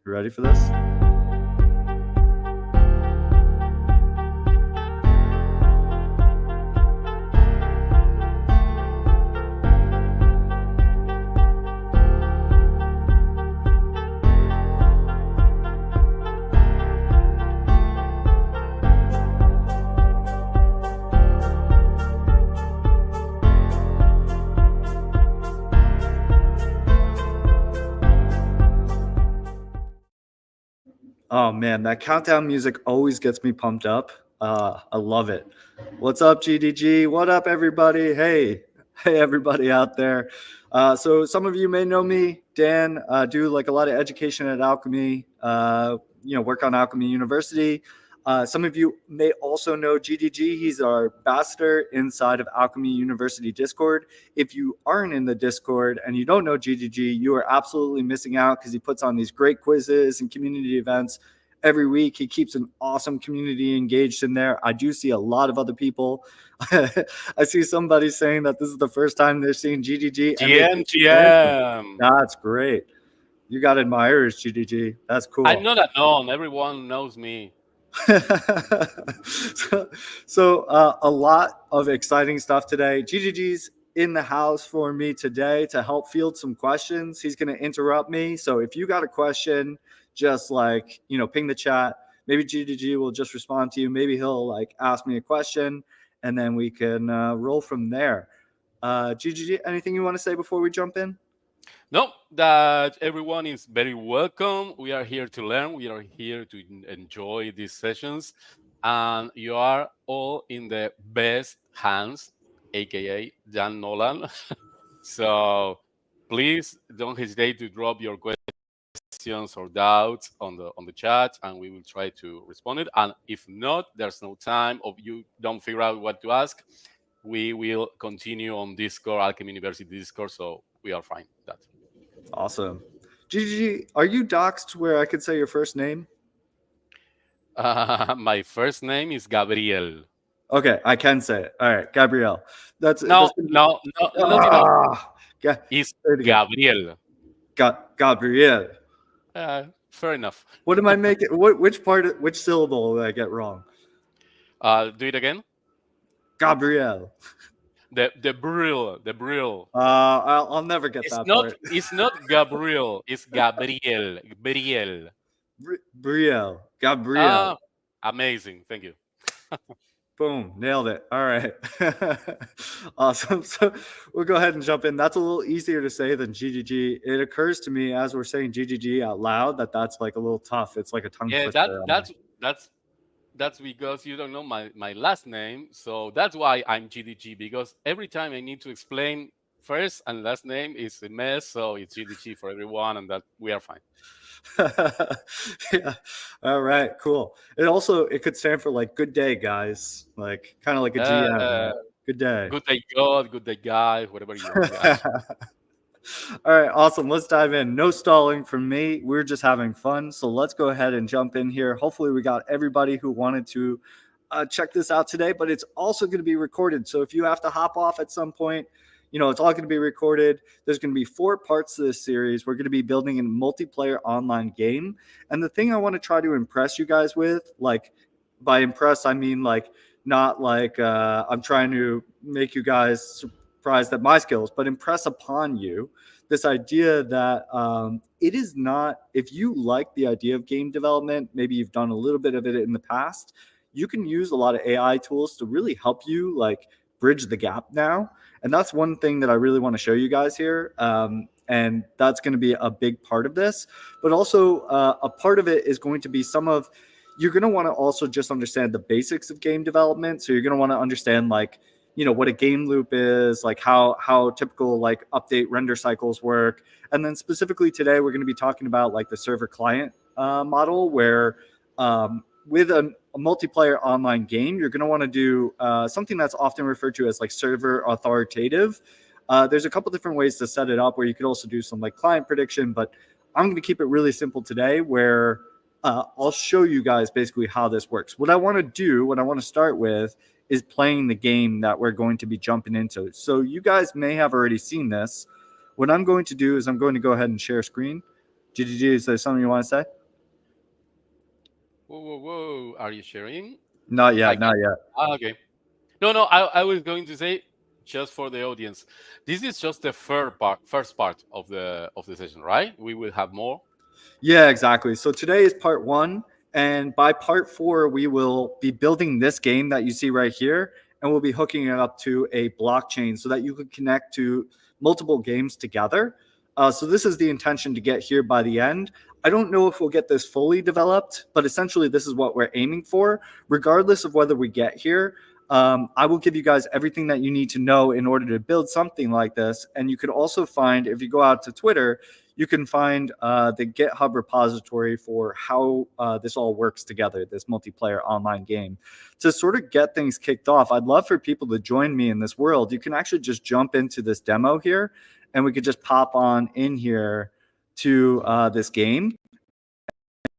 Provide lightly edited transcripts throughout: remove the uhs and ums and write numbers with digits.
You ready for this? Oh man, that countdown music always gets me pumped up. I love it. What's up, GDG? What up, everybody? Hey, everybody out there. So some of you may know me, Dan. Do like a lot of education at Alchemy. Work on Alchemy University. Some of you may also know GDG. He's our ambassador inside of Alchemy University Discord. If you aren't in the Discord and you don't know GDG, you are absolutely missing out because he puts on these great quizzes and community events every week. He keeps an awesome community engaged in there. I do see a lot of other people. I see somebody saying that this is the first time they're seeing GDG. GM, GM. That's great. You got admirers, GDG. That's cool. I'm not alone. Everyone knows me. so a lot of exciting stuff today. GGG's in the house for me today to help field some questions. He's going to interrupt me. So if you got a question, just ping the chat. Maybe GGG will just respond to you. Maybe he'll ask me a question and then we can roll from there. GGG, anything you want to say before we jump in? No, that everyone is very welcome. We are here to learn. We are here to enjoy these sessions. And you are all in the best hands, aka Dan Nolan. So please don't hesitate to drop your questions or doubts on the chat, and we will try to respond it. And if not, there's no time, or you don't figure out what to ask, we will continue on Discord, Alchemy University Discord, so we are fine with that. Awesome. GG, are you doxed where I could say your first name? My first name is Gabriel. Okay, I can say it. All right, Gabriel. Not enough. It's Gabriel. Gabriel. Fair enough. What am I making? Which syllable did I get wrong? Do it again. Gabriel. The brill. I'll never get that part. It's not Gabriel. It's Gabriel. Gabriel. Amazing. Thank you. Boom, nailed it. All right. Awesome. So we'll go ahead and jump in. That's a little easier to say than GGG. It occurs to me as we're saying GGG out loud that's like a little tough. It's like a tongue twister. That's because you don't know my last name. So that's why I'm GDG, because every time I need to explain first and last name is a mess. So it's GDG for everyone, and that we are fine. Yeah. All right, cool. It could stand for like good day, guys. Like kind of like a GM. Good day. Good day, God. Good day, guy. Whatever you want. All right, awesome. Let's dive in. No stalling from me. We're just having fun. So let's go ahead and jump in here. Hopefully we got everybody who wanted to check this out today, but it's also going to be recorded. So if you have to hop off at some point, it's all going to be recorded. There's going to be 4 parts to this series. We're going to be building a multiplayer online game. And the thing I want to try to impress you guys with, by impress, I mean not I'm trying to make you guys surprised at my skills, but impress upon you this idea that it is not, if you like the idea of game development, maybe you've done a little bit of it in the past, you can use a lot of AI tools to really help you bridge the gap now. And that's one thing that I really want to show you guys here. And that's going to be a big part of this. But also a part of it is going to be you're going to want to also just understand the basics of game development. So you're going to want to understand what a game loop is, how typical update render cycles work. And then specifically today, we're going to be talking about the server client model where with a multiplayer online game, you're going to want to do something that's often referred to as server authoritative. There's a couple different ways to set it up where you could also do some client prediction, but I'm going to keep it really simple today where I'll show you guys basically how this works. What I want to start with is playing the game that we're going to be jumping into. So you guys may have already seen this. What I'm going to do is I'm going to go ahead and share screen. GGG, is there something you want to say? Whoa, whoa, whoa! Are you sharing? Not I yet, can. not yet. Okay. No, no. I was going to say just for the audience. This is just the first part of the session, right? We will have more. Yeah, exactly. So today is part one. And by part four, we will be building this game that you see right here. And we'll be hooking it up to a blockchain so that you can connect to multiple games together. So this is the intention to get here by the end. I don't know if we'll get this fully developed, but essentially, this is what we're aiming for. Regardless of whether we get here, I will give you guys everything that you need to know in order to build something like this. And you can also find, if you go out to Twitter, you can find the GitHub repository for how this all works together, this multiplayer online game. To sort of get things kicked off, I'd love for people to join me in this world. You can actually just jump into this demo here, and we could just pop on in here to this game,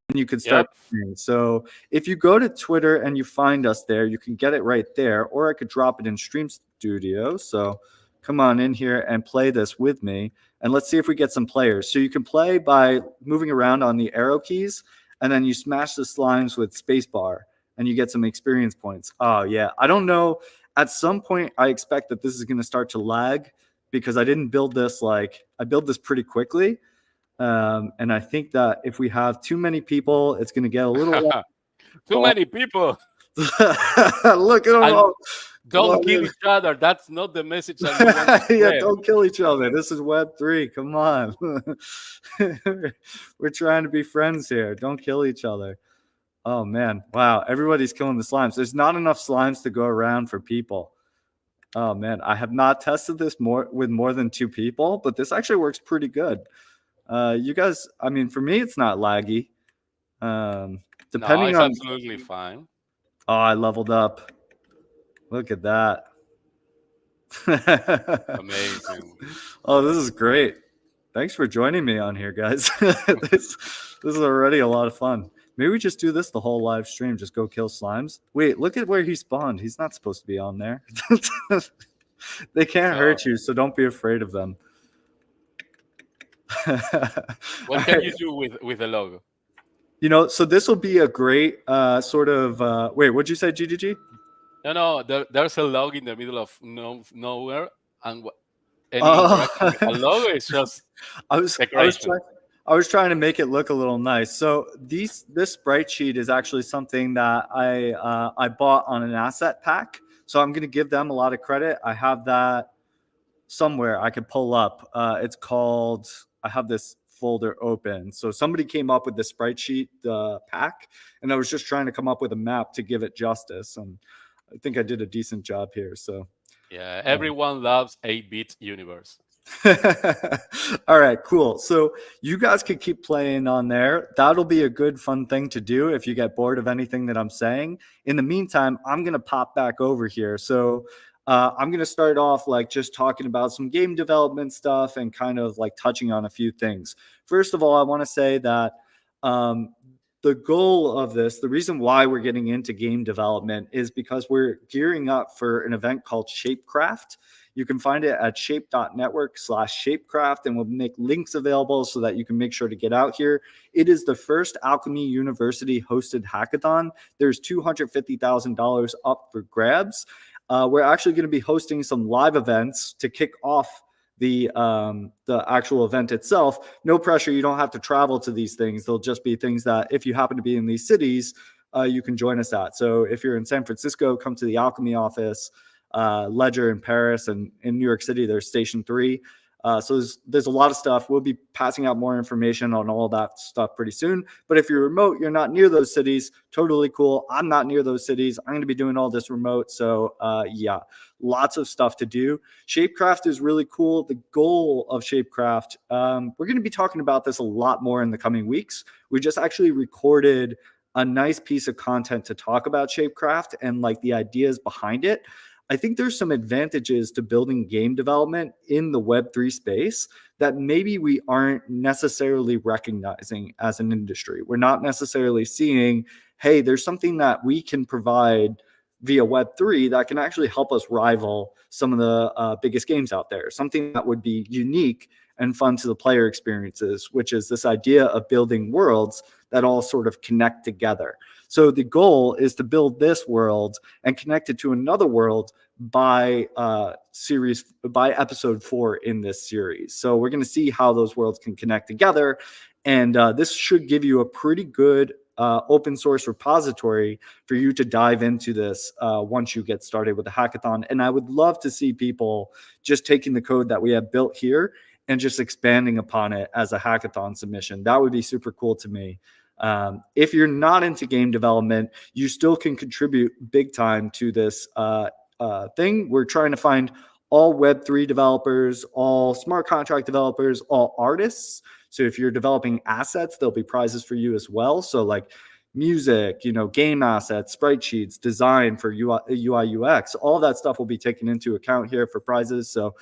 and you can start Yep. playing. So if you go to Twitter and you find us there, you can get it right there, or I could drop it in Stream Studio. So come on in here and play this with me, and let's see if we get some players. So you can play by moving around on the arrow keys, and then you smash the slimes with spacebar, and you get some experience points. Oh yeah, I don't know. At some point, I expect that this is going to start to lag because I didn't build this like I built this pretty quickly. And I think that if we have too many people, it's going to get a little. Too many people, Look at them and all. don't kill each other. That's not the message that we want to Yeah, spread. don't kill each other. This is Web3. Come on. We're trying to be friends here. Don't kill each other. Oh, man. Wow. Everybody's killing the slimes. There's not enough slimes to go around for people. Oh, man. I have not tested this with more than 2 people, but this actually works pretty good. You guys, I mean, for me, it's not laggy. No, Depending it's on. absolutely fine. Oh, I leveled up. Look at that. Amazing. Oh, this is great. Thanks for joining me on here, guys. this is already a lot of fun. Maybe we just do this the whole live stream. Just go kill slimes. Wait, look at where he spawned. He's not supposed to be on there. They can't So, hurt you, so don't be afraid of them. what can you do with the logo? So this will be a great sort of. Wait, what'd you say, GGG? No, no. There's a log in the middle of nowhere, and any interaction with a Oh, logo is just I was decoration. trying. I was trying to make it look a little nice. So this sprite sheet is actually something that I bought on an asset pack. So I'm going to give them a lot of credit. I have that somewhere I could pull up. It's called. I have this folder open. So somebody came up with the sprite sheet pack, and I was just trying to come up with a map to give it justice, and I think I did a decent job here. So. Yeah, everyone loves 8-bit universe. All right, cool. So you guys could keep playing on there. That'll be a good, fun thing to do if you get bored of anything that I'm saying. In the meantime, I'm going to pop back over here. So I'm going to start off like just talking about some game development stuff and kind of like touching on a few things. First of all, I want to say that um, the goal of this, the reason why we're getting into game development is because we're gearing up for an event called Shapecraft. You can find it at shape.network/shapecraft, and we'll make links available so that you can make sure to get out here. It is the first Alchemy University hosted hackathon. There's $250,000 up for grabs. We're actually going to be hosting some live events to kick off the actual event itself. No pressure. You don't have to travel to these things. They'll just be things that if you happen to be in these cities, you can join us at. So if you're in San Francisco, come to the Alchemy office. Ledger in Paris, and in New York City, there's Station 3. So there's a lot of stuff. We'll be passing out more information on all that stuff pretty soon. But if you're remote, you're not near those cities, totally cool. I'm not near those cities. I'm going to be doing all this remote. So yeah, lots of stuff to do. Shapecraft is really cool. The goal of Shapecraft, we're going to be talking about this a lot more in the coming weeks. We just actually recorded a nice piece of content to talk about Shapecraft and like the ideas behind it. I think there's some advantages to building game development in the Web3 space that maybe we aren't necessarily recognizing as an industry. We're not necessarily seeing, hey, there's something that we can provide via Web3 that can actually help us rival some of the biggest games out there, something that would be unique and fun to the player experiences, which is this idea of building worlds that all sort of connect together. So the goal is to build this world and connect it to another world by episode 4 in this series. So we're going to see how those worlds can connect together, and this should give you a pretty good open source repository for you to dive into this once you get started with the hackathon. And I would love to see people just taking the code that we have built here and just expanding upon it as a hackathon submission. That would be super cool to me. If you're not into game development, you still can contribute big time to this thing. We're trying to find all Web3 developers, all smart contract developers, all artists. So if you're developing assets, there'll be prizes for you as well. So like music, game assets, sprite sheets, design for UI UX, all that stuff will be taken into account here for prizes. So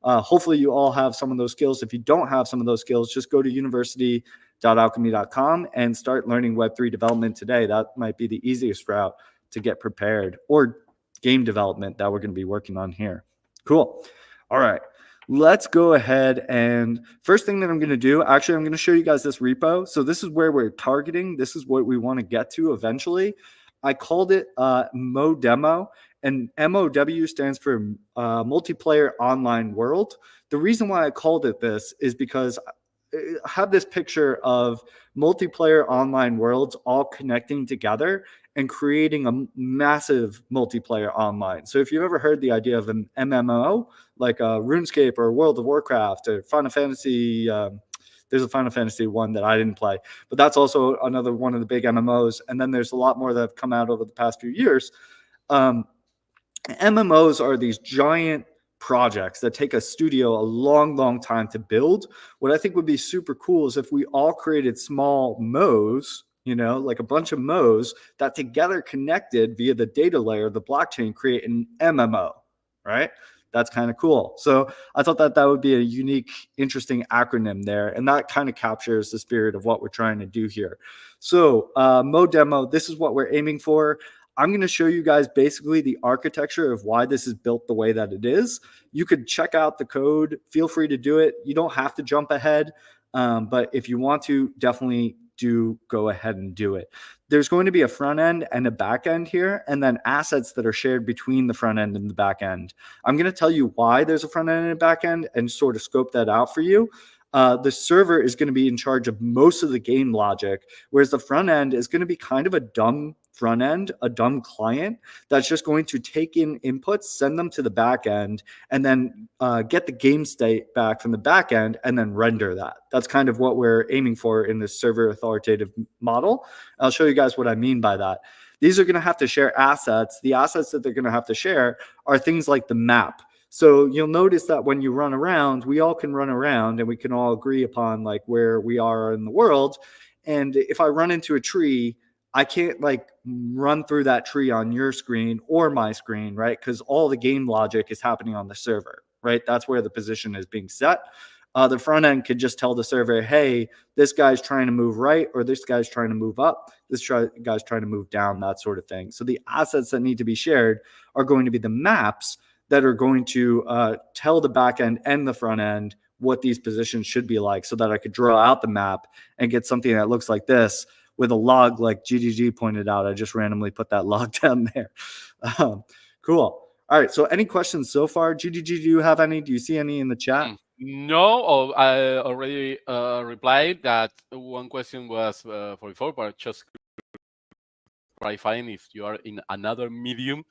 hopefully you all have some of those skills. If you don't have some of those skills, just go to university.alchemy.com and start learning Web3 development today. That might be the easiest route to get prepared, or game development that we're going to be working on here. Cool. All right. Let's go ahead, and first thing that I'm going to do, actually, I'm going to show you guys this repo. So this is where we're targeting. This is what we want to get to eventually. I called it MoDemo, and MOW stands for Multiplayer Online World. The reason why I called it this is because I have this picture of multiplayer online worlds all connecting together and creating a massive multiplayer online. So if you've ever heard the idea of an MMO, like a RuneScape or World of Warcraft or Final Fantasy, there's a Final Fantasy one that I didn't play, but that's also another one of the big MMOs. And then there's a lot more that have come out over the past few years. MMOs are these giant projects that take a studio a long time to build. What I think would be super cool is if we all created small MOs, like a bunch of MOs that together connected via the data layer of the blockchain, create an MMO, right? That's kind of cool. So I thought that would be a unique, interesting acronym there. And that kind of captures the spirit of what we're trying to do here. So MoDemo, this is what we're aiming for. I'm going to show you guys basically the architecture of why this is built the way that it is. You could check out the code. Feel free to do it. You don't have to jump ahead. But if you want to, definitely do go ahead and do it. There's going to be a front end and a back end here, and then assets that are shared between the front end and the back end. I'm going to tell you why there's a front end and a back end and sort of scope that out for you. The server is going to be in charge of most of the game logic, whereas the front end is going to be kind of a dumb front end, a dumb client that's just going to take in inputs, send them to the back end, and then get the game state back from the back end and then render that. That's kind of what we're aiming for in this server authoritative model. I'll show you guys what I mean by that. These are going to have to share assets. The assets that they're going to have to share are things like the map. So you'll notice that when you run around, we all can run around and we can all agree upon like where we are in the world. And if I run into a tree, I can't like run through that tree on your screen or my screen, right? Because all the game logic is happening on the server, right? That's where the position is being set. The front end could just tell the server, hey, this guy's trying to move right, or this guy's trying to move up, this guy's trying to move down, that sort of thing. So the assets that need to be shared are going to be the maps that are going to tell the back end and the front end what these positions should be like, so that I could draw out the map and get something that looks like this with a log like GGG pointed out. I just randomly put that log down there. Cool. All right. So any questions so far? GGG, do you have any? Do you see any in the chat? No, I already replied that one question was for before, but just clarifying if you are in another medium,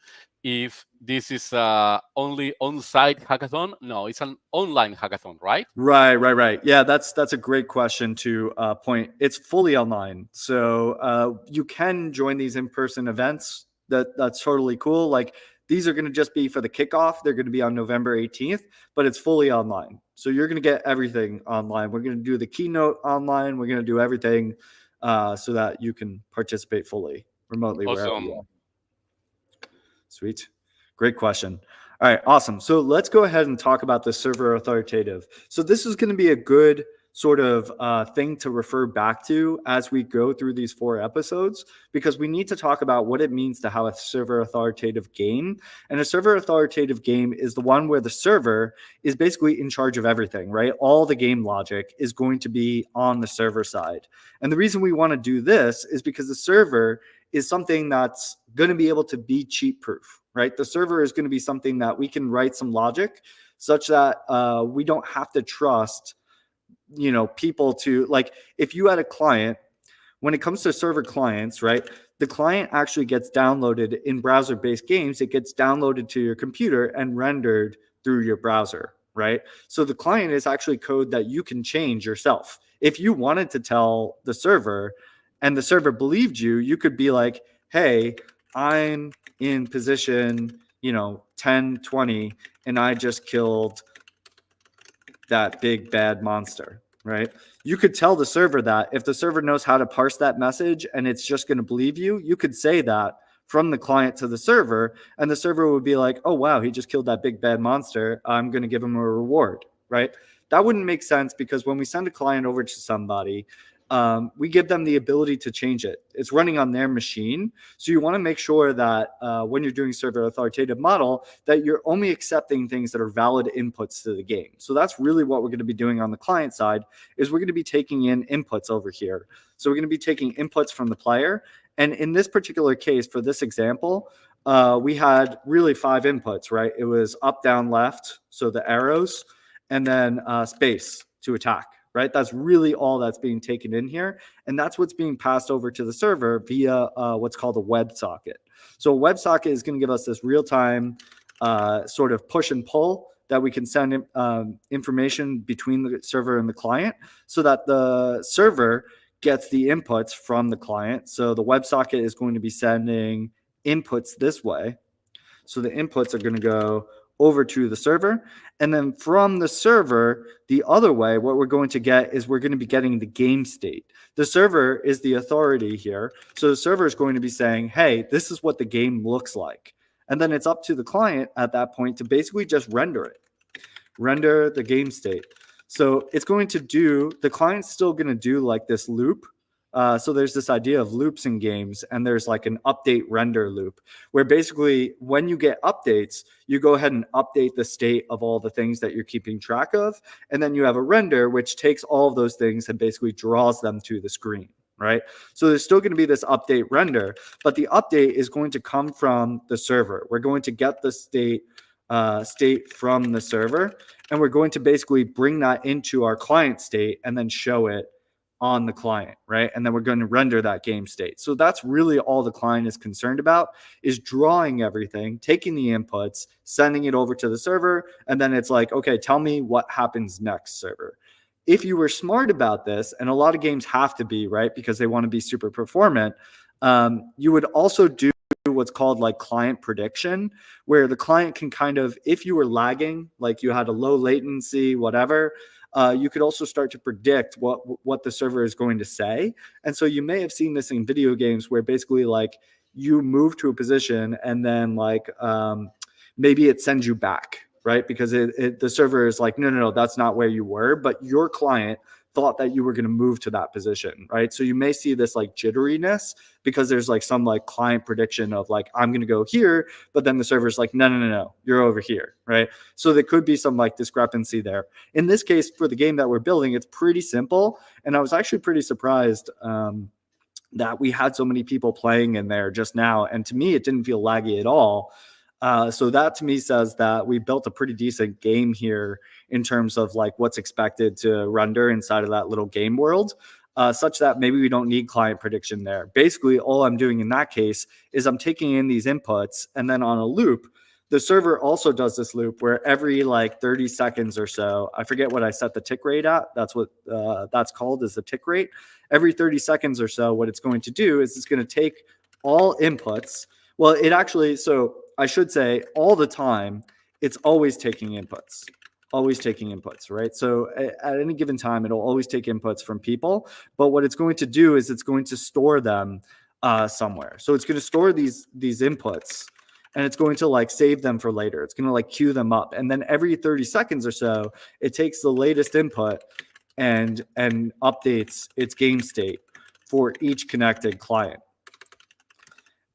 if this is only on-site hackathon. No, it's an online hackathon, right? Right. Yeah, that's a great question to point. It's fully online, so you can join these in-person events. That's totally cool. Like these are going to just be for the kickoff. They're going to be on November 18th, but it's fully online. So you're going to get everything online. We're going to do the keynote online. We're going to do everything so that you can participate fully remotely wherever you are. Sweet. Great question. All right, awesome. So let's go ahead and talk about the server authoritative. So this is going to be a good sort of thing to refer back to as we go through these 4 episodes, because we need to talk about what it means to have a server authoritative game. And a server authoritative game is the one where the server is basically in charge of everything, right? All the game logic is going to be on the server side. And the reason we want to do this is because the server is something that's going to be able to be cheat proof, right? The server is going to be something that we can write some logic such that we don't have to trust, people to, like, if you had a client, when it comes to server clients, right, the client actually gets downloaded in browser-based games. It gets downloaded to your computer and rendered through your browser, right? So the client is actually code that you can change yourself. If you wanted to tell the server and the server believed you, you could be like, hey, I'm in position, 10, 20, and I just killed that big bad monster, right? You could tell the server that. If the server knows how to parse that message and it's just going to believe you, you could say that from the client to the server, and the server would be like, oh, wow, he just killed that big bad monster. I'm going to give him a reward, right? That wouldn't make sense, because when we send a client over to somebody, we give them the ability to change it. It's running on their machine. So you want to make sure that when you're doing server authoritative model, that you're only accepting things that are valid inputs to the game. So that's really what we're going to be doing on the client side, is we're going to be taking in inputs over here. So we're going to be taking inputs from the player. And in this particular case, for this example, we had really 5 inputs, right? It was up, down, left, so the arrows, and then space to attack, right? That's really all that's being taken in here. And that's what's being passed over to the server via what's called a WebSocket. So a WebSocket is going to give us this real-time sort of push and pull that we can send information between the server and the client, so that the server gets the inputs from the client. So the WebSocket is going to be sending inputs this way. So the inputs are going to go over to the server. And then from the server, the other way, what we're going to get is we're going to be getting the game state. The server is the authority here. So the server is going to be saying, hey, this is what the game looks like. And then it's up to the client at that point to basically just render it, render the game state. So it's going to do, the client's still going to do like this loop. So there's this idea of loops in games, and there's like an update render loop, where basically when you get updates, you go ahead and update the state of all the things that you're keeping track of. And then you have a render, which takes all of those things and basically draws them to the screen, right? So there's still going to be this update render, but the update is going to come from the server. We're going to get the state from the server, and we're going to basically bring that into our client state and then show it on the client, right? And then we're going to render that game state. So that's really all the client is concerned about, is drawing everything, taking the inputs, sending it over to the server, and then it's like, okay, tell me what happens next, server. If you were smart about this, and a lot of games have to be, right, because they want to be super performant, you would also do what's called like client prediction, where the client can kind of, if you were lagging, like you had a low latency, whatever, you could also start to predict what the server is going to say. And so you may have seen this in video games, where basically like you move to a position and then like maybe it sends you back, right? Because the server is like, no, that's not where you were, but your client thought that you were going to move to that position, right? So you may see this like jitteriness, because there's like some like client prediction of like, I'm going to go here, but then the server's like, no, you're over here, right? So there could be some like discrepancy there. In this case, for the game that we're building, it's pretty simple. And I was actually pretty surprised that we had so many people playing in there just now. And to me, it didn't feel laggy at all. So that to me says that we built a pretty decent game here in terms of like what's expected to render inside of that little game world, such that maybe we don't need client prediction there. Basically, all I'm doing in that case is I'm taking in these inputs, and then on a loop, the server also does this loop where every like 30 seconds or so, I forget what I set the tick rate at. That's what that's called, is the tick rate. Every 30 seconds or so, what it's going to do is it's going to take all inputs. Well, it actually, so I should say all the time, it's always taking inputs, right? So at any given time, it'll always take inputs from people. But what it's going to do is it's going to store them somewhere. So it's going to store these inputs, and it's going to like save them for later. It's going to like queue them up. And then every 30 seconds or so, it takes the latest input and updates its game state for each connected client.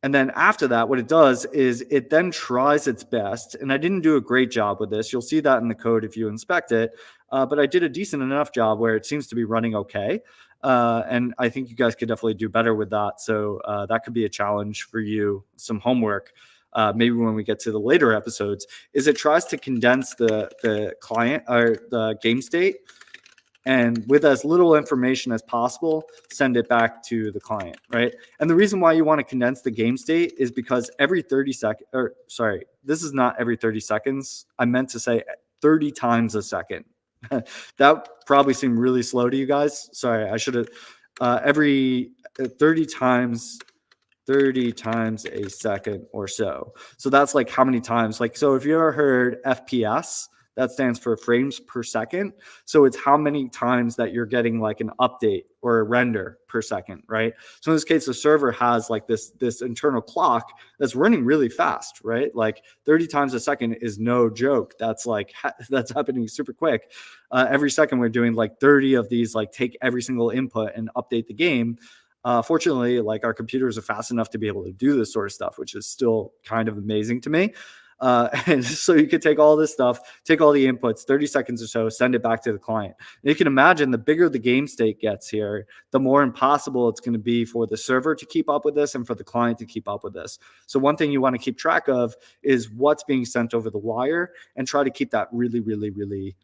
And then after that, what it does is it then tries its best. And I didn't do a great job with this. You'll see that in the code if you inspect it. But I did a decent enough job where it seems to be running okay. And I think you guys could definitely do better with that. So that could be a challenge for you, some homework. Maybe when we get to the later episodes, is it tries to condense the client or the game state, and with as little information as possible, send it back to the client, right? And the reason why you want to condense the game state is because every 30 seconds, or sorry, this is not every 30 seconds. I meant to say 30 times a second. That probably seemed really slow to you guys. Sorry, I should have, every 30 times 30 times a second or so. So that's like how many times, like, so if you ever heard FPS, that stands for frames per second. So it's how many times that you're getting like an update or a render per second, right? So in this case, the server has like this internal clock that's running really fast, right? Like 30 times a second is no joke. That's like, that's happening super quick. Every second we're doing like 30 of these, like take every single input and update the game. Fortunately, like our computers are fast enough to be able to do this sort of stuff, which is still kind of amazing to me. And so you could take all this stuff, take all the inputs, 30 seconds or so, send it back to the client. And you can imagine the bigger the game state gets here, the more impossible it's going to be for the server to keep up with this and for the client to keep up with this. So one thing you want to keep track of is what's being sent over the wire and try to keep that really, really, really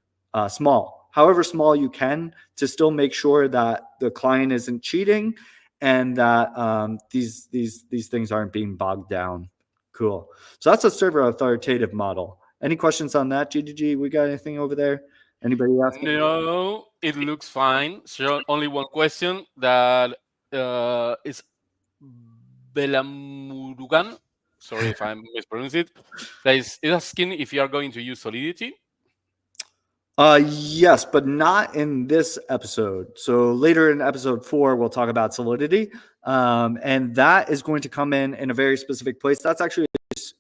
small. However small you can, to still make sure that the client isn't cheating and that these things aren't being bogged down. Cool. So that's a server authoritative model. Any questions on that, GDG? We got anything over there? Anybody asking? No, it looks fine. So only one question that is Belamurugan. Sorry if I mispronounce it. That is asking if you are going to use Solidity. Yes, but not in this episode. So later in episode 4, we'll talk about Solidity, and that is going to come in a very specific place. That's actually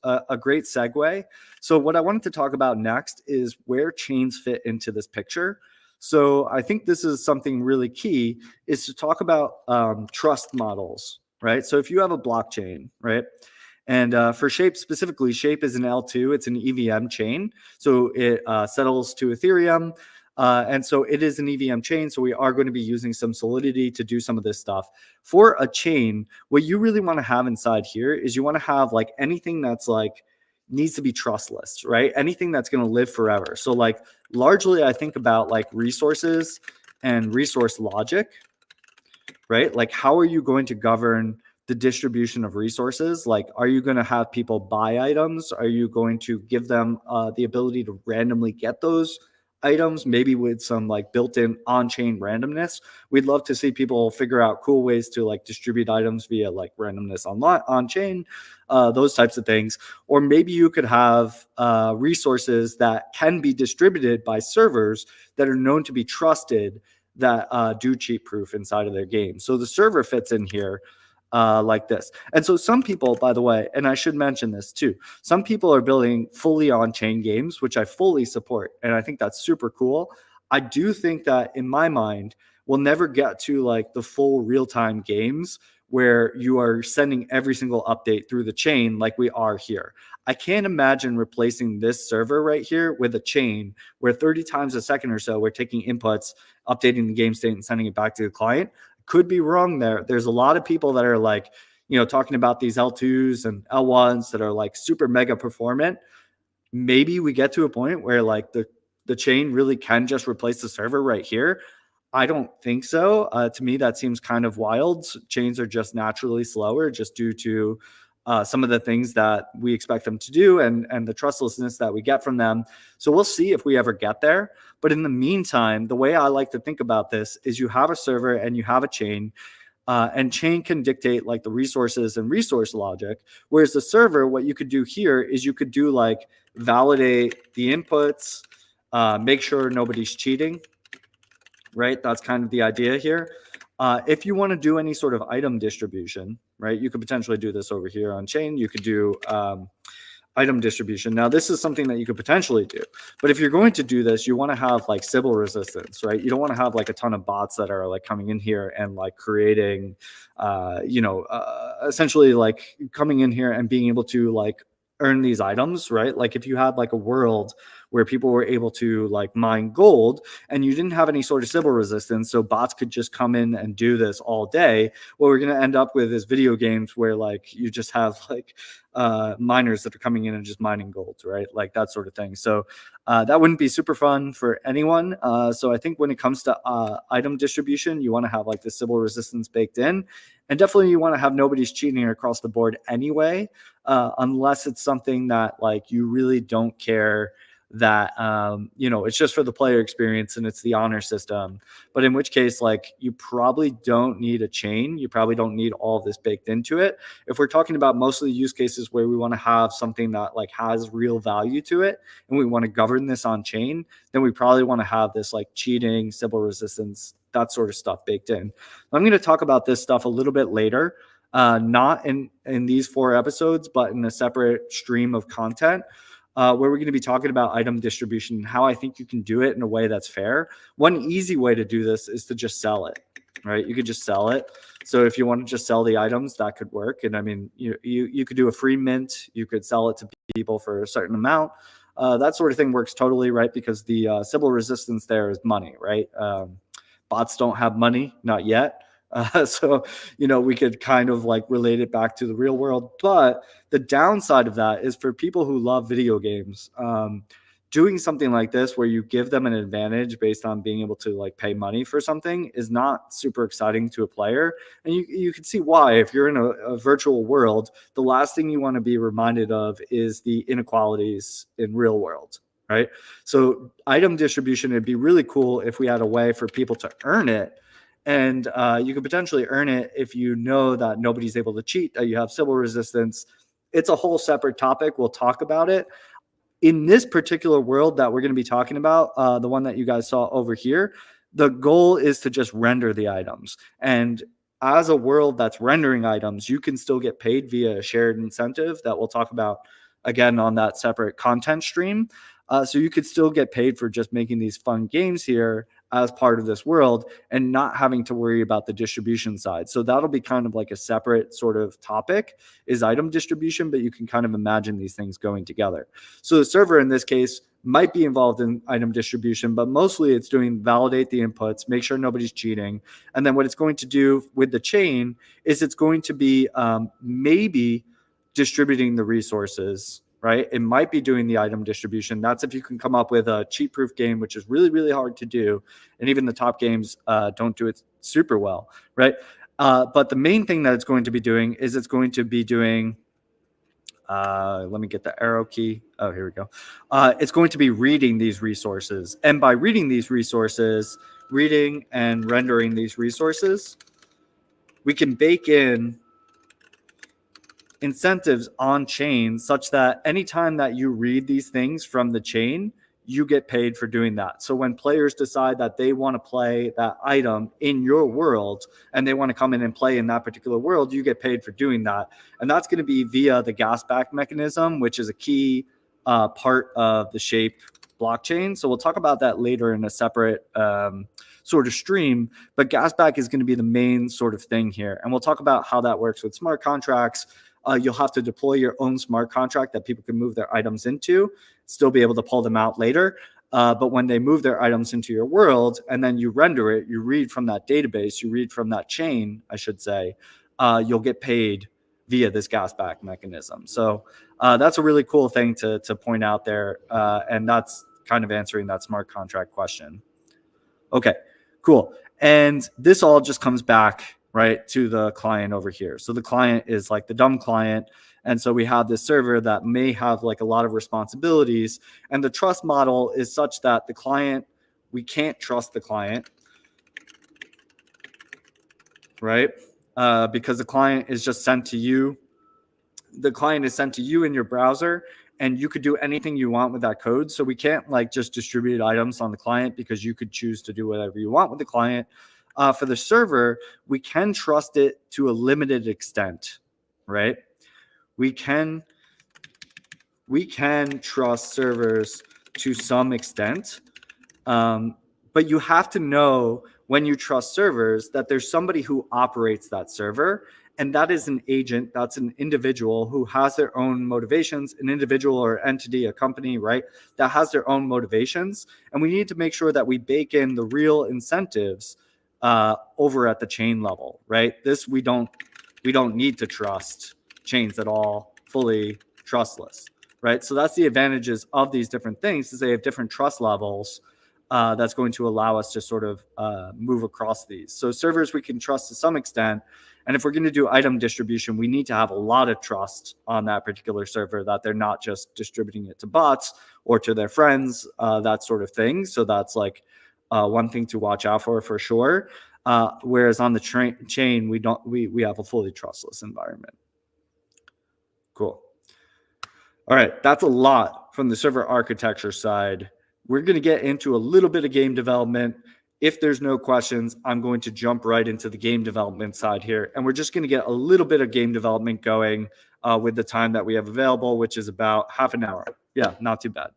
a great segue. So what I wanted to talk about next is where chains fit into this picture. So I think this is something really key, is to talk about trust models, right? So if you have a blockchain, right? And for Shape specifically, Shape is an L2. It's an EVM chain. So it settles to Ethereum. And so it is an EVM chain. So we are going to be using some Solidity to do some of this stuff. For a chain, what you really want to have inside here is you want to have like anything that's like needs to be trustless, right? Anything that's going to live forever. So like largely I think about like resources and resource logic, right? Like how are you going to govern the distribution of resources? Like, are you going to have people buy items? Are you going to give them the ability to randomly get those items, maybe with some like built-in on-chain randomness? We'd love to see people figure out cool ways to like distribute items via like randomness on-chain, those types of things. Or maybe you could have resources that can be distributed by servers that are known to be trusted, that do cheat proof inside of their game. So the server fits in here like this. And so some people, by the way, and I should mention this too, some people are building fully on-chain games, which I fully support. And I think that's super cool. I do think that in my mind, we'll never get to like the full real-time games where you are sending every single update through the chain like we are here. I can't imagine replacing this server right here with a chain where 30 times a second or so, we're taking inputs, updating the game state and sending it back to the client. Could be wrong there. There's a lot of people that are like, talking about these L2s and L1s that are like super mega performant. Maybe we get to a point where like the chain really can just replace the server right here. I don't think so. To me, that seems kind of wild. Chains are just naturally slower just due to some of the things that we expect them to do and the trustlessness that we get from them. So we'll see if we ever get there. But in the meantime, the way I like to think about this is you have a server and you have a chain. And chain can dictate like the resources and resource logic. Whereas the server, what you could do here is you could do like validate the inputs, make sure nobody's cheating, right? That's kind of the idea here. If you want to do any sort of item distribution, right, you could potentially do this over here on chain. You could do item distribution. Now, this is something that you could potentially do, but if you're going to do this, you want to have like Sybil resistance, right? You don't want to have like a ton of bots that are like coming in here and like creating, essentially like coming in here and being able to like earn these items, right? Like if you had like a world where people were able to like mine gold and you didn't have any sort of Sybil resistance, so bots could just come in and do this all day, what we're going to end up with is video games where like you just have like miners that are coming in and just mining gold, right? Like that sort of thing. So that wouldn't be super fun for anyone. So I think when it comes to item distribution, you want to have like the Sybil resistance baked in. And definitely you want to have nobody's cheating across the board anyway, unless it's something that like you really don't care that it's just for the player experience and it's the honor system, but in which case like you probably don't need a chain, you probably don't need all of this baked into it. If we're talking about most of the use cases where we want to have something that like has real value to it and we want to govern this on chain, then we probably want to have this like cheating, Sybil resistance, that sort of stuff baked in. I'm going to talk about this stuff a little bit later, not in these 4 episodes, but in a separate stream of content, where we're going to be talking about item distribution and how I think you can do it in a way that's fair. One easy way to do this is to just sell it, right? You could just sell it. So if you want to just sell the items, that could work. And I mean, you could do a free mint. You could sell it to people for a certain amount. That sort of thing works totally, right? Because the Sybil resistance there is money, right? Bots don't have money, not yet. So, we could kind of like relate it back to the real world. But the downside of that is for people who love video games, doing something like this where you give them an advantage based on being able to like pay money for something is not super exciting to a player. And you can see why. If you're in a virtual world, the last thing you want to be reminded of is the inequalities in real world, right? So item distribution, it'd be really cool if we had a way for people to earn it. And you could potentially earn it if you know that nobody's able to cheat, that you have Sybil resistance. It's a whole separate topic. We'll talk about it. In this particular world that we're going to be talking about, the one that you guys saw over here, the goal is to just render the items. And as a world that's rendering items, you can still get paid via a shared incentive that we'll talk about again on that separate content stream. So you could still get paid for just making these fun games here as part of this world and not having to worry about the distribution side. So that'll be kind of like a separate sort of topic, is item distribution, but you can kind of imagine these things going together. So the server in this case might be involved in item distribution, but mostly it's doing validate the inputs, make sure nobody's cheating. And then what it's going to do with the chain is it's going to be maybe distributing the resources, right? It might be doing the item distribution. That's if you can come up with a cheat proof game, which is really, really hard to do. And even the top games don't do it super well, right? But the main thing that it's going to be doing is it's going to be doing, let me get the arrow key. Oh, here we go. It's going to be reading these resources. And by reading these resources, reading and rendering these resources, we can bake in incentives on chain such that anytime that you read these things from the chain, you get paid for doing that. So when players decide that they want to play that item in your world and they want to come in and play in that particular world, you get paid for doing that. And that's going to be via the gas back mechanism, which is a key part of the Shape blockchain. So we'll talk about that later in a separate sort of stream, but gas back is going to be the main sort of thing here. And we'll talk about how that works with smart contracts. You'll have to deploy your own smart contract that people can move their items into, still be able to pull them out later. But when they move their items into your world and then you render it, you read from that database, you read from that chain, I should say, you'll get paid via this gas back mechanism. So that's a really cool thing to point out there. And that's kind of answering that smart contract question. Okay, cool. And this all just comes back right to the client over here. So the client is like the dumb client. And so we have this server that may have like a lot of responsibilities. And the trust model is such that the client, we can't trust the client, right? Because the client is just sent to you. The client is sent to you in your browser and you could do anything you want with that code. So we can't like just distribute items on the client because you could choose to do whatever you want with the client. For the server, we can trust it to a limited extent, right? We can we can trust servers to some extent. Um, but you have to know when you trust servers that there's somebody who operates that server. And that is an agent, that's an individual who has their own motivations, an individual or entity, a company, right, that has their own motivations. And we need to make sure that we bake in the real incentives over at the chain level, right? This we don't need to trust chains at all, fully trustless, right? So that's the advantages of these different things is they have different trust levels that's going to allow us to sort of move across these. So servers we can trust to some extent. And if we're going to do item distribution, we need to have a lot of trust on that particular server that they're not just distributing it to bots or to their friends, that sort of thing. So that's like one thing to watch out for sure. Whereas on the chain, we have a fully trustless environment. Cool. All right, that's a lot from the server architecture side. We're going to get into a little bit of game development. If there's no questions, I'm going to jump right into the game development side here. And we're just going to get a little bit of game development going with the time that we have available, which is about half an hour. Yeah, not too bad.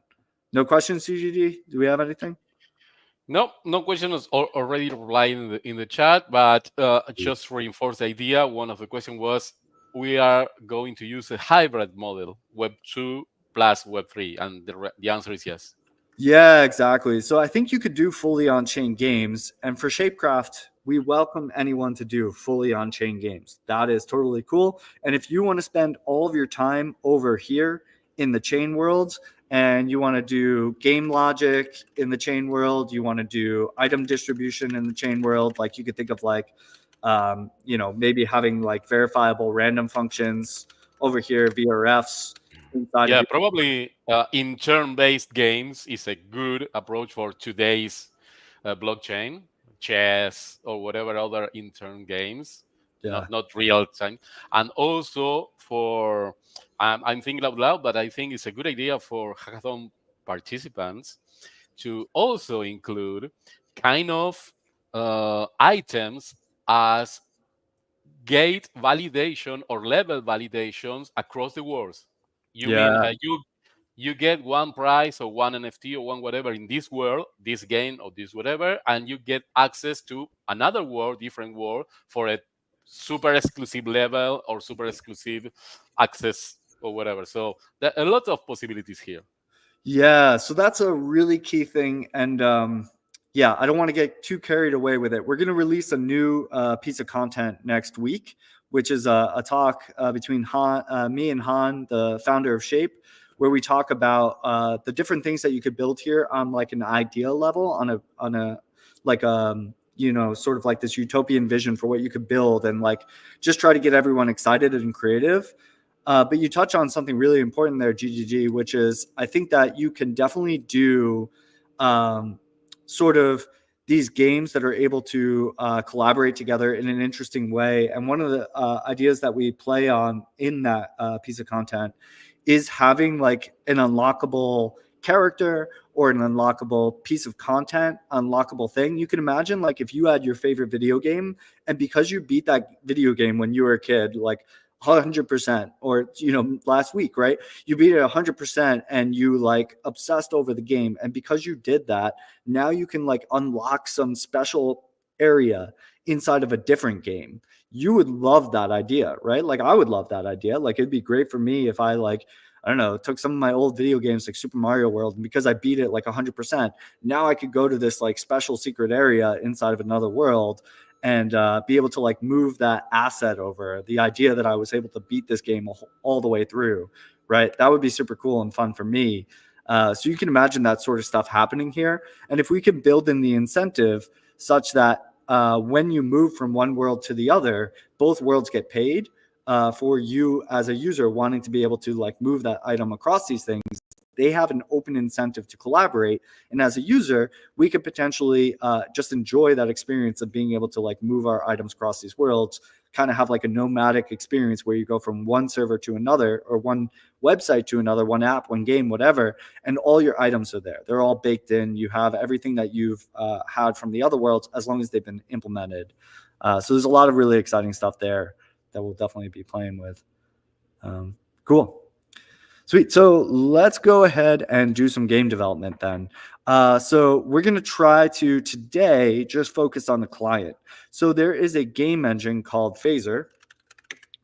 No questions, CGD? Do we have anything? No, no questions already replied in the chat, but just to reinforce the idea, one of the questions was we are going to use a hybrid model, Web 2 plus Web 3, and the answer is yes. Yeah, exactly. So I think you could do fully on-chain games. And for Shapecraft, we welcome anyone to do fully on-chain games. That is totally cool. And if you want to spend all of your time over here in the chain world and you want to do game logic in the chain world, you want to do item distribution in the chain world, like you could think of like, maybe having like verifiable random functions over here, VRFs inside of Yeah, your. probably in turn-based games is a good approach for today's blockchain, chess, or whatever other in-turn games, Yeah. not real time. And also for, I'm thinking out loud, but I think it's a good idea for hackathon participants to also include kind of items as gate validation or level validations across the world. You mean Yeah. you get one prize or one NFT or one whatever in this world, this game or this whatever, and you get access to another world, different world for a super exclusive level or super exclusive access or whatever. So there are a lot of possibilities here. Yeah, so that's a really key thing. And yeah, I don't want to get too carried away with it. We're going to release a new piece of content next week, which is a talk between me and Han, the founder of Shape, where we talk about the different things that you could build here on like an idea level, on a like sort of like this utopian vision for what you could build, and like just try to get everyone excited and creative. But you touch on something really important there, GGG, which is I think that you can definitely do sort of these games that are able to collaborate together in an interesting way. And one of the ideas that we play on in that piece of content is having like an unlockable character or an unlockable piece of content, unlockable thing. You can imagine like if you had your favorite video game and because you beat that video game when you were a kid, like 100%, or last week, right, you beat it 100% and you like obsessed over the game, and because you did that, now you can like unlock some special area inside of a different game. You would love that idea, right? Like I would love that idea. Like it'd be great for me if I like, I don't know, took some of my old video games like Super Mario World, and because I beat it like 100%, now I could go to this like special secret area inside of another world and be able to like move that asset over. The idea that I was able to beat this game all the way through, right? That would be super cool and fun for me. So you can imagine that sort of stuff happening here. And if we can build in the incentive such that when you move from one world to the other, both worlds get paid for you as a user wanting to be able to like move that item across these things. They have an open incentive to collaborate, and as a user we could potentially just enjoy that experience of being able to like move our items across these worlds, kind of have like a nomadic experience where you go from one server to another, or one website to another, one app, one game, whatever, and all your items are there. They're all baked in. You have everything that you've had from the other worlds as long as they've been implemented. So there's a lot of really exciting stuff there that we'll definitely be playing with. Cool. Sweet. So let's go ahead and do some game development then. So we're going to try to today just focus on the client. So there is a game engine called Phaser.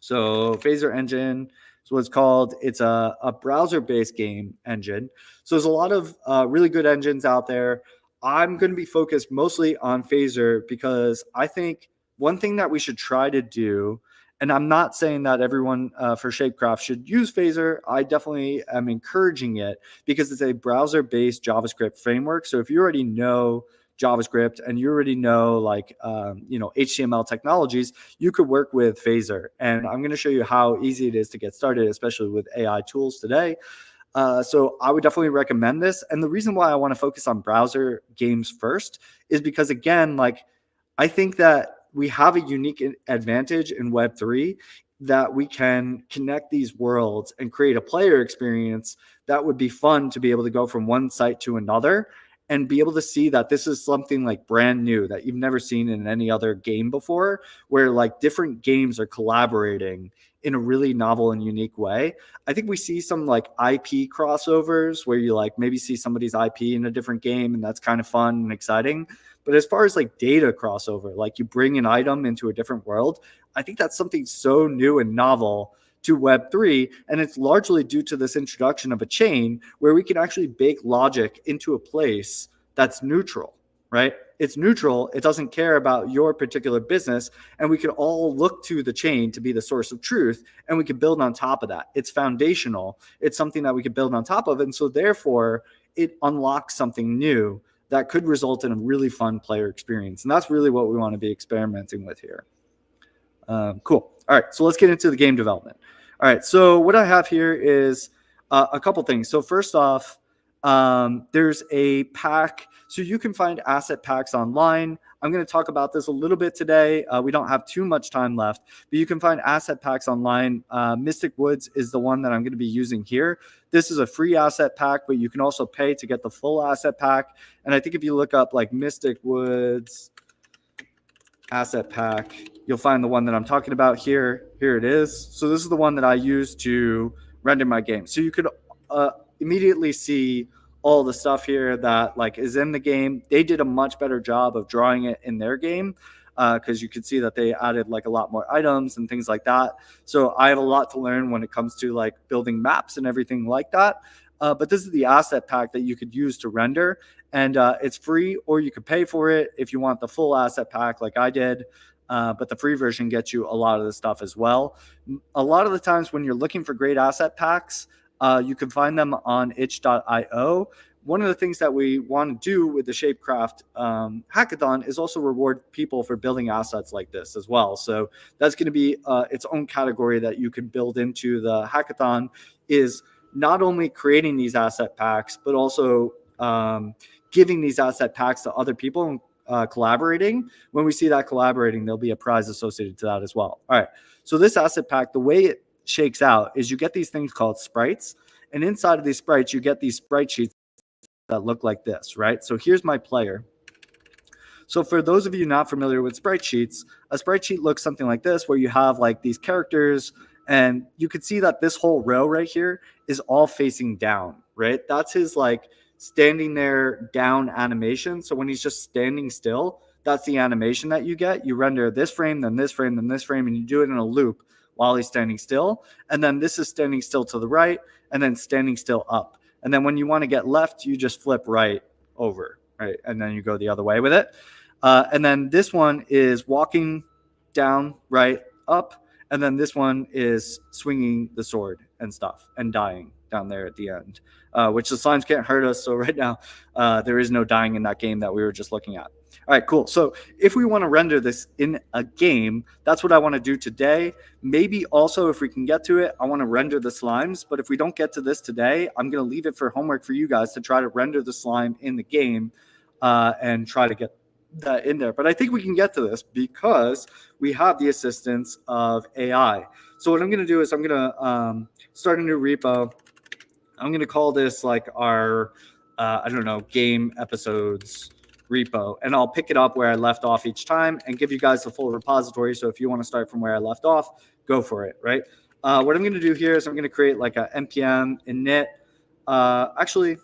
So Phaser Engine is what it's called. It's a browser-based game engine. So there's a lot of really good engines out there. I'm going to be focused mostly on Phaser because I think one thing that we should try to do, and I'm not saying that everyone for Shapecraft should use Phaser. I definitely am encouraging it because it's a browser-based JavaScript framework. So if you already know JavaScript and you already know like HTML technologies, you could work with Phaser. And I'm going to show you how easy it is to get started, especially with AI tools today. So I would definitely recommend this. And the reason why I want to focus on browser games first is because, again, like I think that we have a unique advantage in Web3 that we can connect these worlds and create a player experience that would be fun to be able to go from one site to another and be able to see that this is something like brand new that you've never seen in any other game before, where like different games are collaborating in a really novel and unique way. I think we see some like IP crossovers where you like maybe see somebody's IP in a different game, and that's kind of fun and exciting. But as far as like data crossover, like you bring an item into a different world, I think that's something so new and novel to Web3. And it's largely due to this introduction of a chain where we can actually bake logic into a place that's neutral, right? It's neutral. It doesn't care about your particular business. And we can all look to the chain to be the source of truth. And we can build on top of that. It's foundational. It's something that we can build on top of. And so therefore, it unlocks something new that could result in a really fun player experience. And that's really what we want to be experimenting with here. Cool. All right, so let's get into the game development. All right, so what I have here is a couple things. So first off, there's a pack. So you can find asset packs online. I'm going to talk about this a little bit today. We don't have too much time left, but you can find asset packs online. Mystic Woods is the one that I'm going to be using here. This is a free asset pack, but you can also pay to get the full asset pack. And I think if you look up like Mystic Woods asset pack, you'll find the one that I'm talking about here. Here it is. So this is the one that I use to render my game. So you could immediately see all the stuff here that like is in the game. They did a much better job of drawing it in their game because you could see that they added like a lot more items and things like that. So I have a lot to learn when it comes to like building maps and everything like that. But this is the asset pack that you could use to render, and it's free, or you could pay for it if you want the full asset pack like I did. But the free version gets you a lot of the stuff as well. A lot of the times when you're looking for great asset packs, you can find them on itch.io. One of the things that we want to do with the Shapecraft hackathon is also reward people for building assets like this as well. So that's going to be its own category that you can build into the hackathon, is not only creating these asset packs, but also giving these asset packs to other people and collaborating. When we see that collaborating, there'll be a prize associated to that as well. All right. So this asset pack, the way it shakes out is you get these things called sprites. And inside of these sprites, you get these sprite sheets that look like this, right? So here's my player. So for those of you not familiar with sprite sheets, a sprite sheet looks something like this, where you have like these characters, and you can see that this whole row right here is all facing down, right? That's his like standing there down animation. So when he's just standing still, that's the animation that you get. You render this frame, then this frame, then this frame, and you do it in a loop while he's standing still. And then this is standing still to the right, and then standing still up. And then when you want to get left, you just flip right over, right? And then you go the other way with it. And then this one is walking down, right, up. And then this one is swinging the sword and stuff and dying down there at the end, which the slimes can't hurt us. So right now, there is no dying in that game that we were just looking at. All right, cool. So if we want to render this in a game, that's what I want to do today. Maybe also, if we can get to it, I want to render the slimes. But if we don't get to this today, I'm going to leave it for homework for you guys to try to render the slime in the game and try to get that in there. But I think we can get to this because we have the assistance of AI. So what I'm going to do is I'm going to start a new repo. I'm going to call this like our, I don't know, game episodes repo. And I'll pick it up where I left off each time and give you guys the full repository. So if you want to start from where I left off, go for it, right? What I'm going to do here is I'm going to create like a npm init. Actually,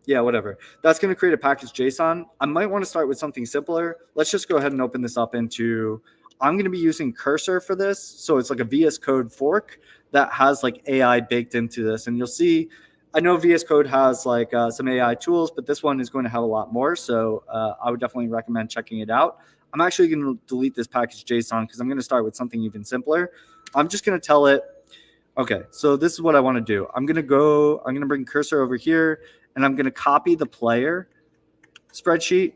yeah, whatever. That's going to create a package JSON. I might want to start with something simpler. Let's just go ahead and open this up into, I'm going to be using Cursor for this. So it's like a VS Code fork that has like AI baked into this. And you'll see, I know VS Code has like some AI tools, but this one is going to have a lot more. So I would definitely recommend checking it out. I'm actually going to delete this package JSON because I'm going to start with something even simpler. I'm just going to tell it, okay, so this is what I want to do. I'm going to bring Cursor over here, and I'm going to copy the player spreadsheet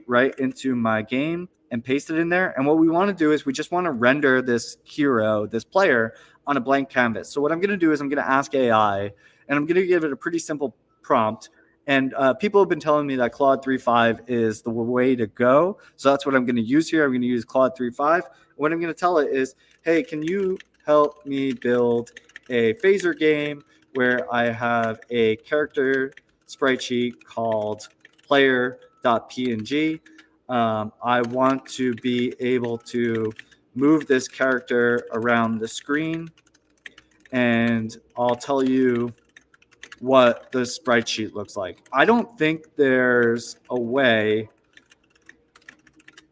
right into my game and paste it in there. And what we want to do is we just want to render this hero, this player, on a blank canvas. So what I'm going to do is I'm going to ask AI, and I'm going to give it a pretty simple prompt. And people have been telling me that Claude 3.5 is the way to go. So that's what I'm going to use here. I'm going to use Claude 3.5. What I'm going to tell it is, hey, can you help me build a phaser game where I have a character sprite sheet called player.png. I want to be able to move this character around the screen, and I'll tell you what the sprite sheet looks like. I don't think there's a way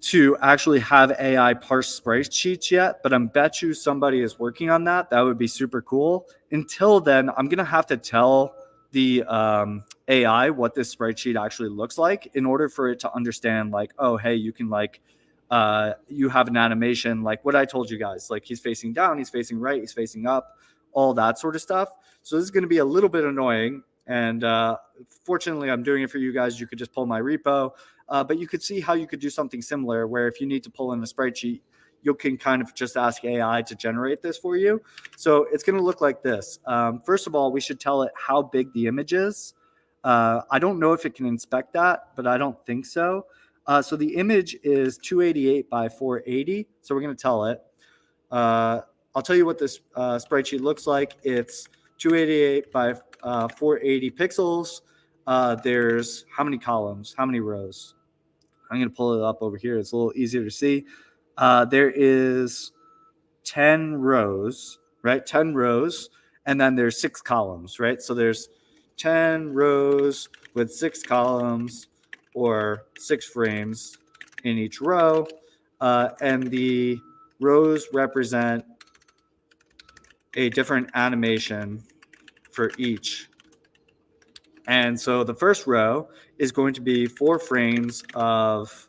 to actually have AI parse sprite sheets yet, but I bet you somebody is working on that. That would be super cool. Until then, I'm going to have to tell the AI what this sprite sheet actually looks like in order for it to understand, like, oh, hey, you can like, you have an animation like what I told you guys, like he's facing down, he's facing right, he's facing up, all that sort of stuff. So this is going to be a little bit annoying. And fortunately, I'm doing it for you guys. You could just pull my repo. But you could see how you could do something similar where if you need to pull in a spreadsheet, you can kind of just ask AI to generate this for you. So it's going to look like this. First of all, we should tell it how big the image is. I don't know if it can inspect that, but I don't think so. So the image is 288 by 480. So we're going to tell it. I'll tell you what this spreadsheet looks like. It's 288 by 480 pixels. There's how many columns, how many rows? I'm going to pull it up over here. It's a little easier to see. There is 10 rows, right? 10 rows. And then there's 6 columns, right? So there's 10 rows with 6 columns or 6 frames in each row. And the rows represent a different animation for each. And so the first row is going to be 4 frames of,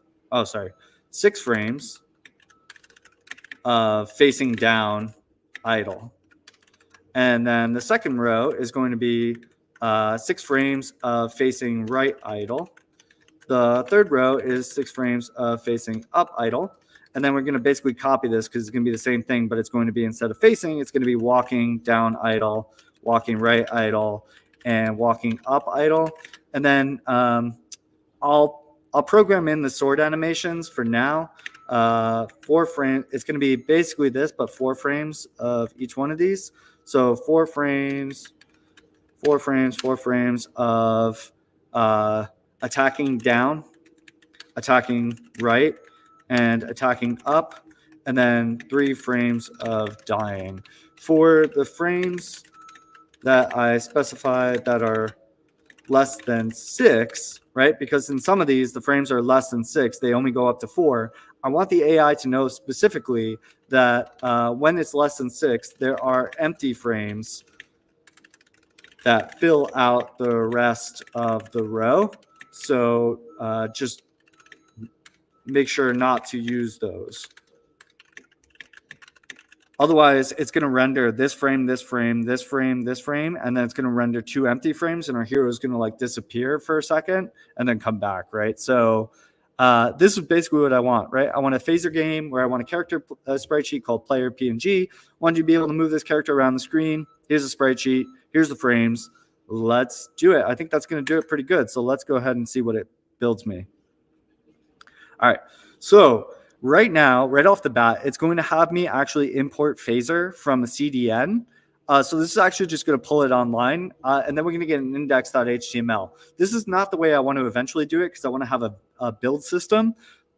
6 frames of facing down idle. And then the second row is going to be 6 frames of facing right idle. The third row is 6 frames of facing up idle. And then we're going to basically copy this because it's going to be the same thing, but it's going to be, instead of facing, it's going to be walking down idle, walking right idle, and walking up idle. And then I'll program in the sword animations for now. 4 frames. It's going to be basically this, but 4 frames of each one of these. So 4 frames, 4 frames, 4 frames of attacking down, attacking right, and attacking up, and then 3 frames of dying. For the frames that I specified that are less than 6, right? Because in some of these, the frames are less than 6. They only go up to 4. I want the AI to know specifically that when it's less than 6, there are empty frames that fill out the rest of the row. So just make sure not to use those. Otherwise, it's going to render this frame, this frame, this frame, this frame, and then it's going to render 2 empty frames, and our hero is going to like disappear for a second and then come back, right? So this is basically what I want, right? I want a phaser game where I want a character sprite sheet called player PNG. I want you to be able to move this character around the screen. Here's a sprite sheet. Here's the frames. Let's do it. I think that's going to do it pretty good. So let's go ahead and see what it builds me. All right. So right now, right off the bat, it's going to have me actually import phaser from a CDN. So this is actually just going to pull it online, and then we're going to get an index.html. This is not the way I want to eventually do it because I want to have a build system.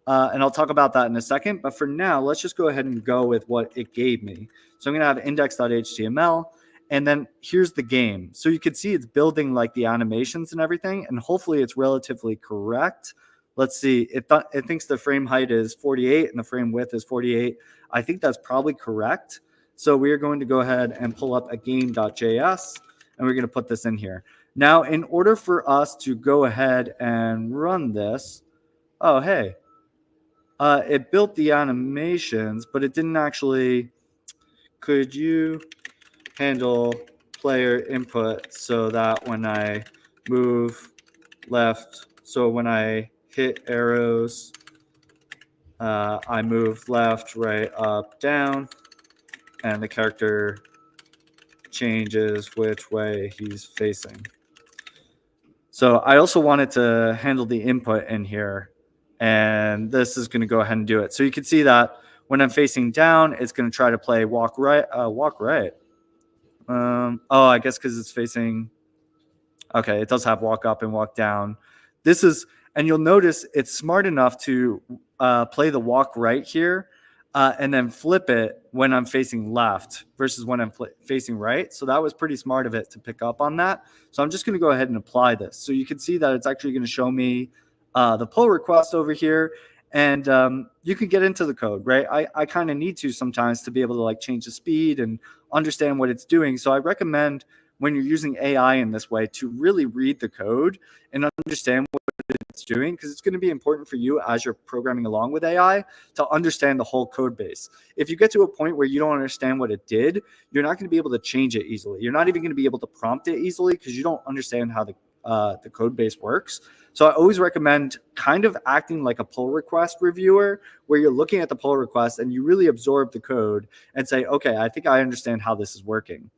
And I'll talk about that in a second. But for now, let's just go ahead and go with what it gave me. So I'm going to have index.html. And then here's the game. So you can see it's building like the animations and everything. And hopefully it's relatively correct. Let's see. It thinks the frame height is 48 and the frame width is 48. I think that's probably correct. So we are going to go ahead and pull up a game.js. And we're going to put this in here. Now, in order for us to go ahead and run this, oh, hey, it built the animations, but it didn't actually. Could you handle player input so that when I move left, so when I hit arrows, I move left, right, up, down, and the character changes which way he's facing. So I also wanted to handle the input in here, and this is going to go ahead and do it. So you can see that when I'm facing down, it's going to try to play walk right, walk right. Oh, I guess because it's facing. Okay, it does have walk up and walk down. This is, and you'll notice it's smart enough to play the walk right here, and then flip it when I'm facing left versus when I'm facing right. So that was pretty smart of it to pick up on that. So I'm just going to go ahead and apply this. So you can see that it's actually going to show me the pull request over here. And you can get into the code, right? I kind of need to sometimes to be able to like change the speed and understand what it's doing. So I recommend when you're using AI in this way to really read the code and understand what it's doing, because it's going to be important for you as you're programming along with AI to understand the whole code base. If you get to a point where you don't understand what it did, you're not going to be able to change it easily. You're not even going to be able to prompt it easily because you don't understand how the code base works. So I always recommend kind of acting like a pull request reviewer, where you're looking at the pull request and you really absorb the code and say, okay, I think I understand how this is working.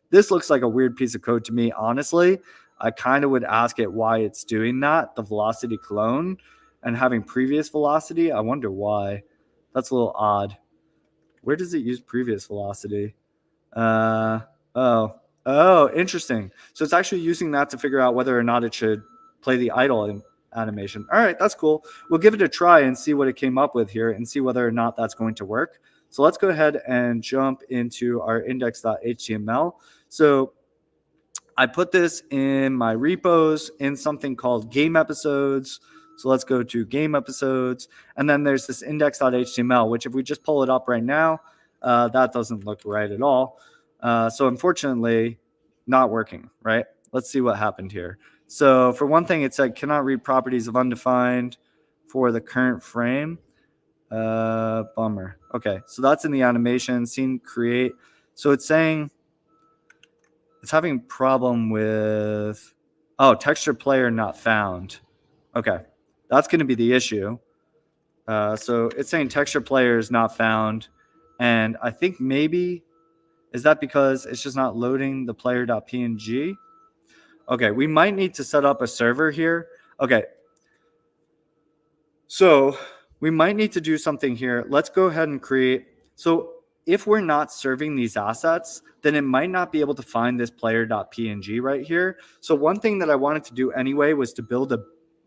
This looks like a weird piece of code to me, honestly. I kind of would ask it why it's doing that, the velocity clone, and having previous velocity. I wonder why. That's a little odd. Where does it use previous velocity? Uh, oh, interesting. So it's actually using that to figure out whether or not it should play the idle animation. All right, that's cool. We'll give it a try and see what it came up with here and see whether or not that's going to work. So let's go ahead and jump into our index.html. So I put this in my repos in something called game episodes. So let's go to game episodes. And then there's this index.html, which if we just pull it up right now, that doesn't look right at all. So unfortunately, not working, right? Let's see what happened here. So for one thing, it said cannot read properties of undefined for the current frame. Bummer. Okay, so that's in the animation, scene create. So it's saying it's having problem with, texture player not found. Okay, that's going to be the issue. So it's saying texture player is not found. And I think maybe, is that because it's just not loading the player.png? Okay, we might need to set up a server here. Okay, so we might need to do something here. Let's go ahead and create. So if we're not serving these assets, then it might not be able to find this player.png right here. So one thing that I wanted to do anyway was to build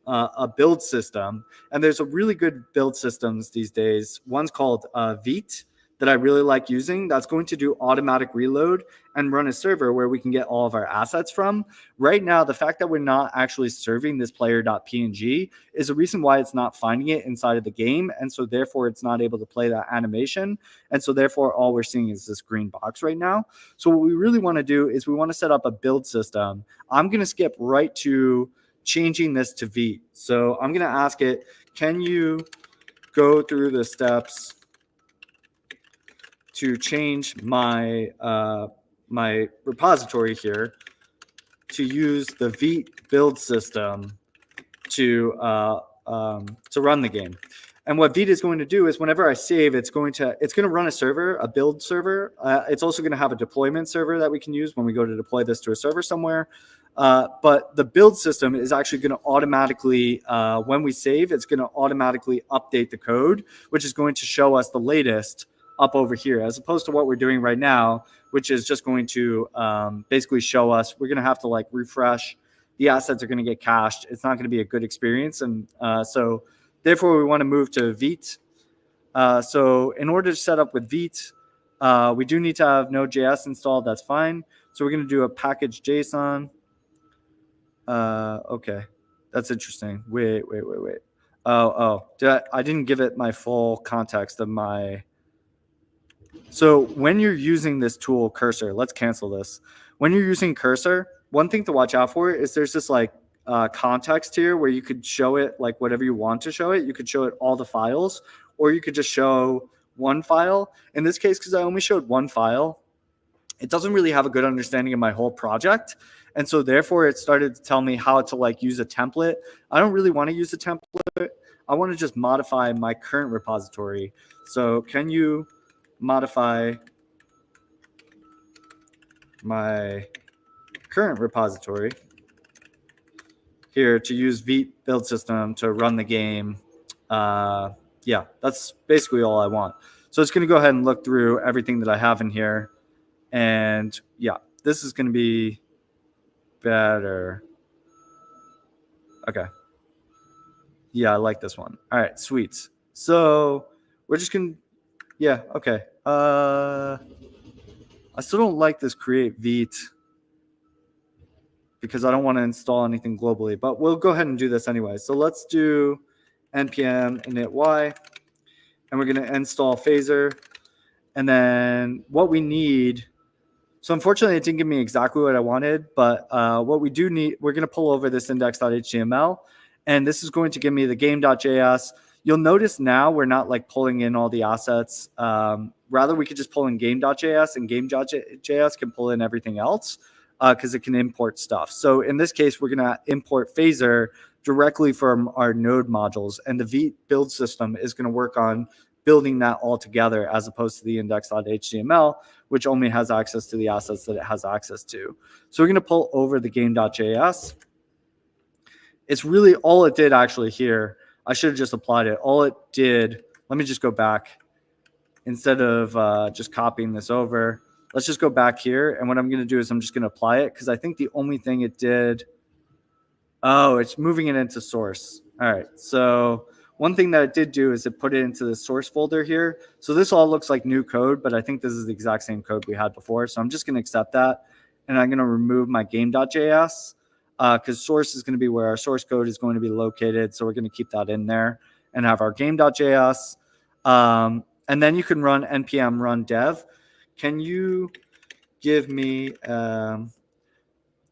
a build system. And there's a really good build systems these days. One's called Vite that I really like using. That's going to do automatic reload and run a server where we can get all of our assets from. Right now, the fact that we're not actually serving this player.png is a reason why it's not finding it inside of the game. And so therefore, it's not able to play that animation. And so therefore, all we're seeing is this green box right now. So what we really want to do is we want to set up a build system. I'm going to skip right to changing this to Vite. So I'm going to ask it, can you go through the steps to change my my repository here to use the Vite build system to run the game. And what Vite is going to do is whenever I save, it's going to run a server, a build server. It's also going to have a deployment server that we can use when we go to deploy this to a server somewhere. But the build system is actually going to automatically, when we save, it's going to automatically update the code, which is going to show us the latest up over here, as opposed to what we're doing right now, which is just going to basically show us, we're going to have to like refresh. The assets are going to get cached. It's not going to be a good experience. And so Therefore, we want to move to Vite. So in order to set up with Vite, we do need to have Node.js installed. That's fine. So we're going to do a package JSON. Okay, that's interesting. Wait. Oh. I didn't give it my full context of my. So when you're using this tool Cursor, let's cancel this. When you're using Cursor, one thing to watch out for is there's this like context here where you could show it like whatever you want to show it. You could show it all the files, or you could just show one file. In this case, because I only showed one file, it doesn't really have a good understanding of my whole project. And so therefore it started to tell me how to like use a template. I don't really want to use a template. I want to just modify my current repository. So can you modify my current repository here to use Vite build system to run the game? Yeah, that's basically all I want. So it's going to go ahead and look through everything that I have in here. And yeah, this is going to be better. Okay. Yeah, I like this one. All right, sweet. So we're just going to, yeah, okay. I still don't like this create Vite because I don't want to install anything globally, but we'll go ahead and do this anyway. So let's do npm init and we're going to install phaser. And then what we need, so unfortunately it didn't give me exactly what I wanted, but what we do need, we're going to pull over this index.html, and this is going to give me the game.js. You'll notice now we're not like pulling in all the assets. Rather, we could just pull in game.js, and game.js can pull in everything else because it can import stuff. So in this case, we're going to import phaser directly from our node modules, and the Vite build system is going to work on building that all together as opposed to the index.html, which only has access to the assets that it has access to. So we're going to pull over the game.js. It's really all it did actually here. I should have just applied it. All it did, let me just go back. Instead of just copying this over, let's just go back here. And what I'm going to do is I'm just going to apply it because I think the only thing it did, oh, it's moving it into source. All right. So one thing that it did do is it put it into the source folder here. So this all looks like new code, but I think this is the exact same code we had before. So I'm just going to accept that. And I'm going to remove my game.js because source is going to be where our source code is going to be located. So we're going to keep that in there and have our game.js. And then you can run npm run dev. Can you give me, it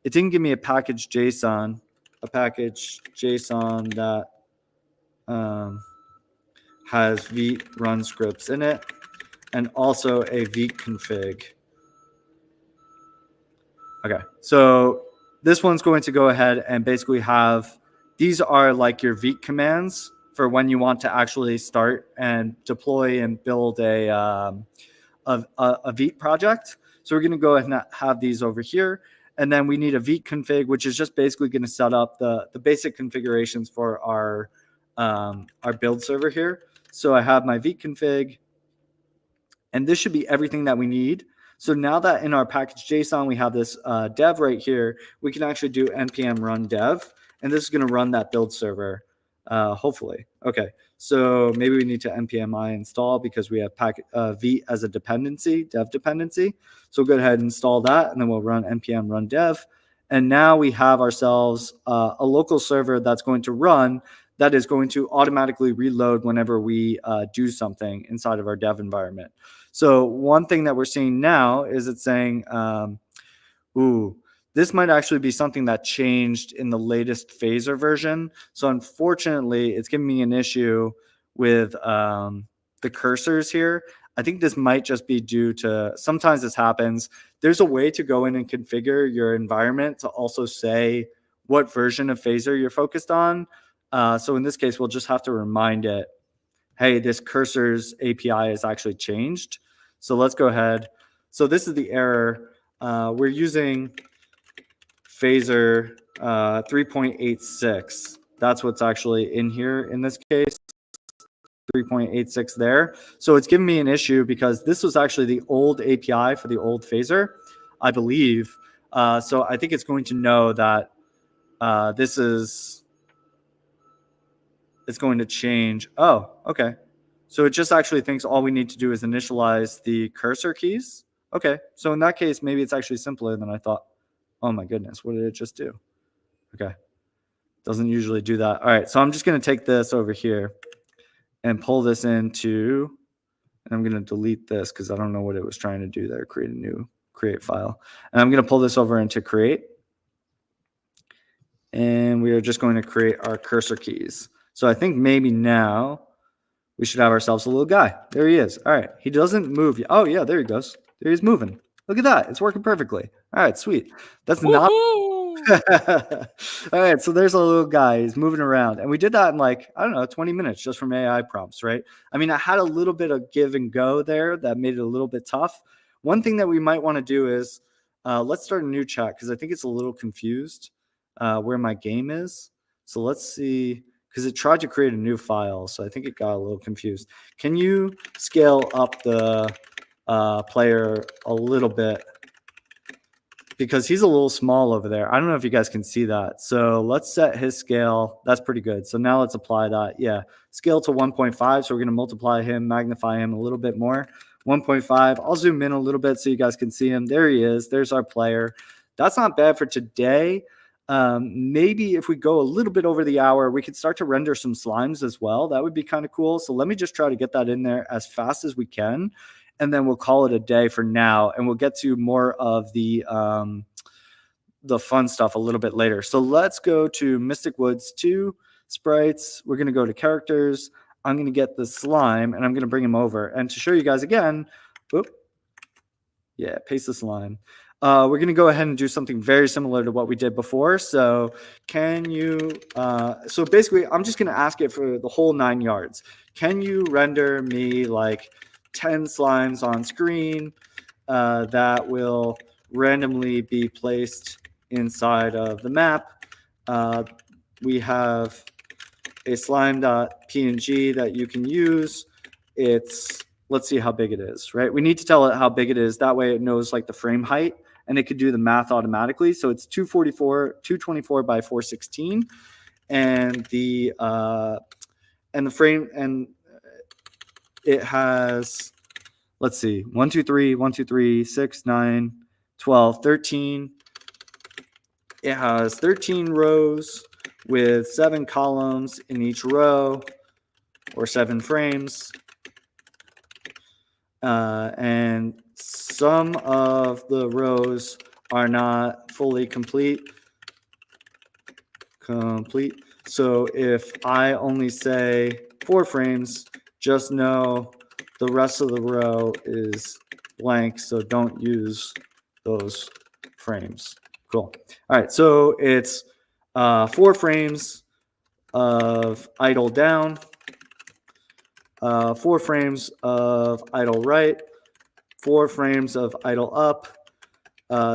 didn't give me a package JSON that has Vite run scripts in it, and also a Vite config. Okay, so this one's going to go ahead and basically have, these are like your Vite commands for when you want to actually start and deploy and build a Vite project. So we're going to go ahead and have these over here. And then we need a Vite config, which is just basically going to set up the basic configurations for our build server here. So I have my Vite config, and this should be everything that we need. So now that in our package JSON, we have this dev right here, we can actually do npm run dev, and this is going to run that build server, hopefully. Okay, so maybe we need to npm I install because we have Vite as a dependency, dev dependency. So we'll go ahead and install that, and then we'll run npm run dev. And now we have ourselves a local server that's going to run, that is going to automatically reload whenever we do something inside of our dev environment. So one thing that we're seeing now is it's saying, this might actually be something that changed in the latest phaser version. So unfortunately, it's giving me an issue with the cursors here. I think this might just be due to, sometimes this happens. There's a way to go in and configure your environment to also say what version of phaser you're focused on. So in this case, we'll just have to remind it, hey, this cursor's API is actually changed. So let's go ahead. So this is the error. We're using phaser 3.86. That's what's actually in here in this case. 3.86 there. So it's giving me an issue because this was actually the old API for the old phaser, I believe. So I think it's going to know that this is it's going to change. Oh, okay. So it just actually thinks all we need to do is initialize the cursor keys. Okay, so in that case, maybe it's actually simpler than I thought. Oh my goodness, what did it just do? Okay, doesn't usually do that. All right, so I'm just going to take this over here and pull this into, and I'm going to delete this because I don't know what it was trying to do there, create a new create file. And I'm going to pull this over into create. And we are just going to create our cursor keys. So I think maybe now we should have ourselves a little guy. There he is. All right. He doesn't move yet. Oh, yeah, there he goes. There he's moving. Look at that. It's working perfectly. All right, sweet. That's not. Woohoo! All right, so there's a little guy. He's moving around. And we did that in like, I don't know, 20 minutes just from AI prompts, right? I mean, I had a little bit of give and go there that made it a little bit tough. One thing that we might want to do is let's start a new chat because I think it's a little confused where my game is. So let's see, because it tried to create a new file. So I think it got a little confused. Can you scale up the player a little bit? Because he's a little small over there. I don't know if you guys can see that. So let's set his scale. That's pretty good. So now let's apply that. Yeah, scale to 1.5. So we're going to multiply him, magnify him a little bit more. 1.5. I'll zoom in a little bit so you guys can see him. There he is. There's our player. That's not bad for today. Maybe if we go a little bit over the hour, we could start to render some slimes as well. That would be kind of cool. So let me just try to get that in there as fast as we can. And then we'll call it a day for now. And we'll get to more of the fun stuff a little bit later. So let's go to Mystic Woods 2 sprites. We're going to go to characters. I'm going to get the slime and I'm going to bring him over. And to show you guys again, paste the slime. We're going to go ahead and do something very similar to what we did before. So can you, so basically I'm just going to ask it for the whole 9 yards. Can you render me like 10 slimes on screen that will randomly be placed inside of the map? We have a slime.png that you can use. Let's see how big it is, right? We need to tell it how big it is. That way it knows like the frame height and it could do the math automatically. So it's 224 by 416. And the frame, and it has, let's see, 1, 2, 3, 1, 2, 3, 6, 9, 12, 13. It has 13 rows with 7 columns in each row, or 7 frames. And some of the rows are not fully complete. So if I only say 4 frames, just know the rest of the row is blank, so don't use those frames. Cool. All right, so it's 4 frames of idle down, 4 frames of idle right, 4 frames of idle up,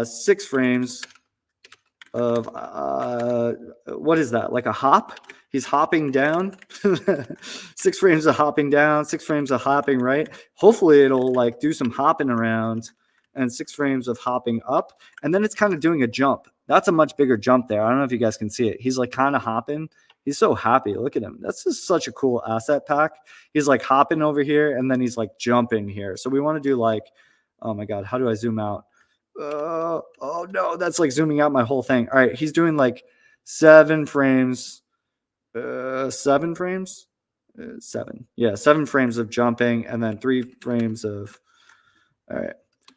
6 frames of what is that? Like a hop? He's hopping down. 6 frames of hopping down, 6 frames of hopping right. Hopefully it'll like do some hopping around, and 6 frames of hopping up. And then it's kind of doing a jump. That's a much bigger jump there. I don't know if you guys can see it. He's like kind of hopping. He's so happy. Look at him. That's just such a cool asset pack. He's like hopping over here and then he's like jumping here. So we want to do like, oh my God, how do I zoom out? Oh no, that's like zooming out my whole thing. All right, he's doing like 7 frames. 7 frames? 7. Yeah, 7 frames of jumping and then 3 frames of, all right,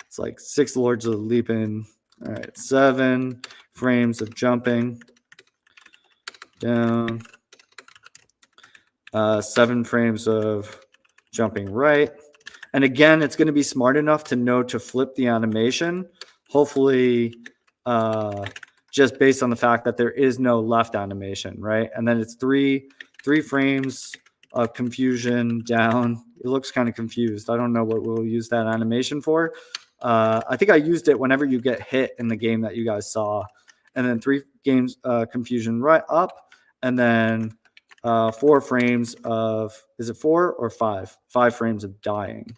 it's like 6 Lords of Leaping. All right, 7 frames of jumping down, 7 frames of jumping right. And again, it's going to be smart enough to know to flip the animation, hopefully just based on the fact that there is no left animation, right? And then it's three frames of confusion down. It looks kind of confused. I don't know what we'll use that animation for. I think I used it whenever you get hit in the game that you guys saw. And then 3 games confusion right up, and then 4 frames of, is it 4 or 5? 5 frames of dying.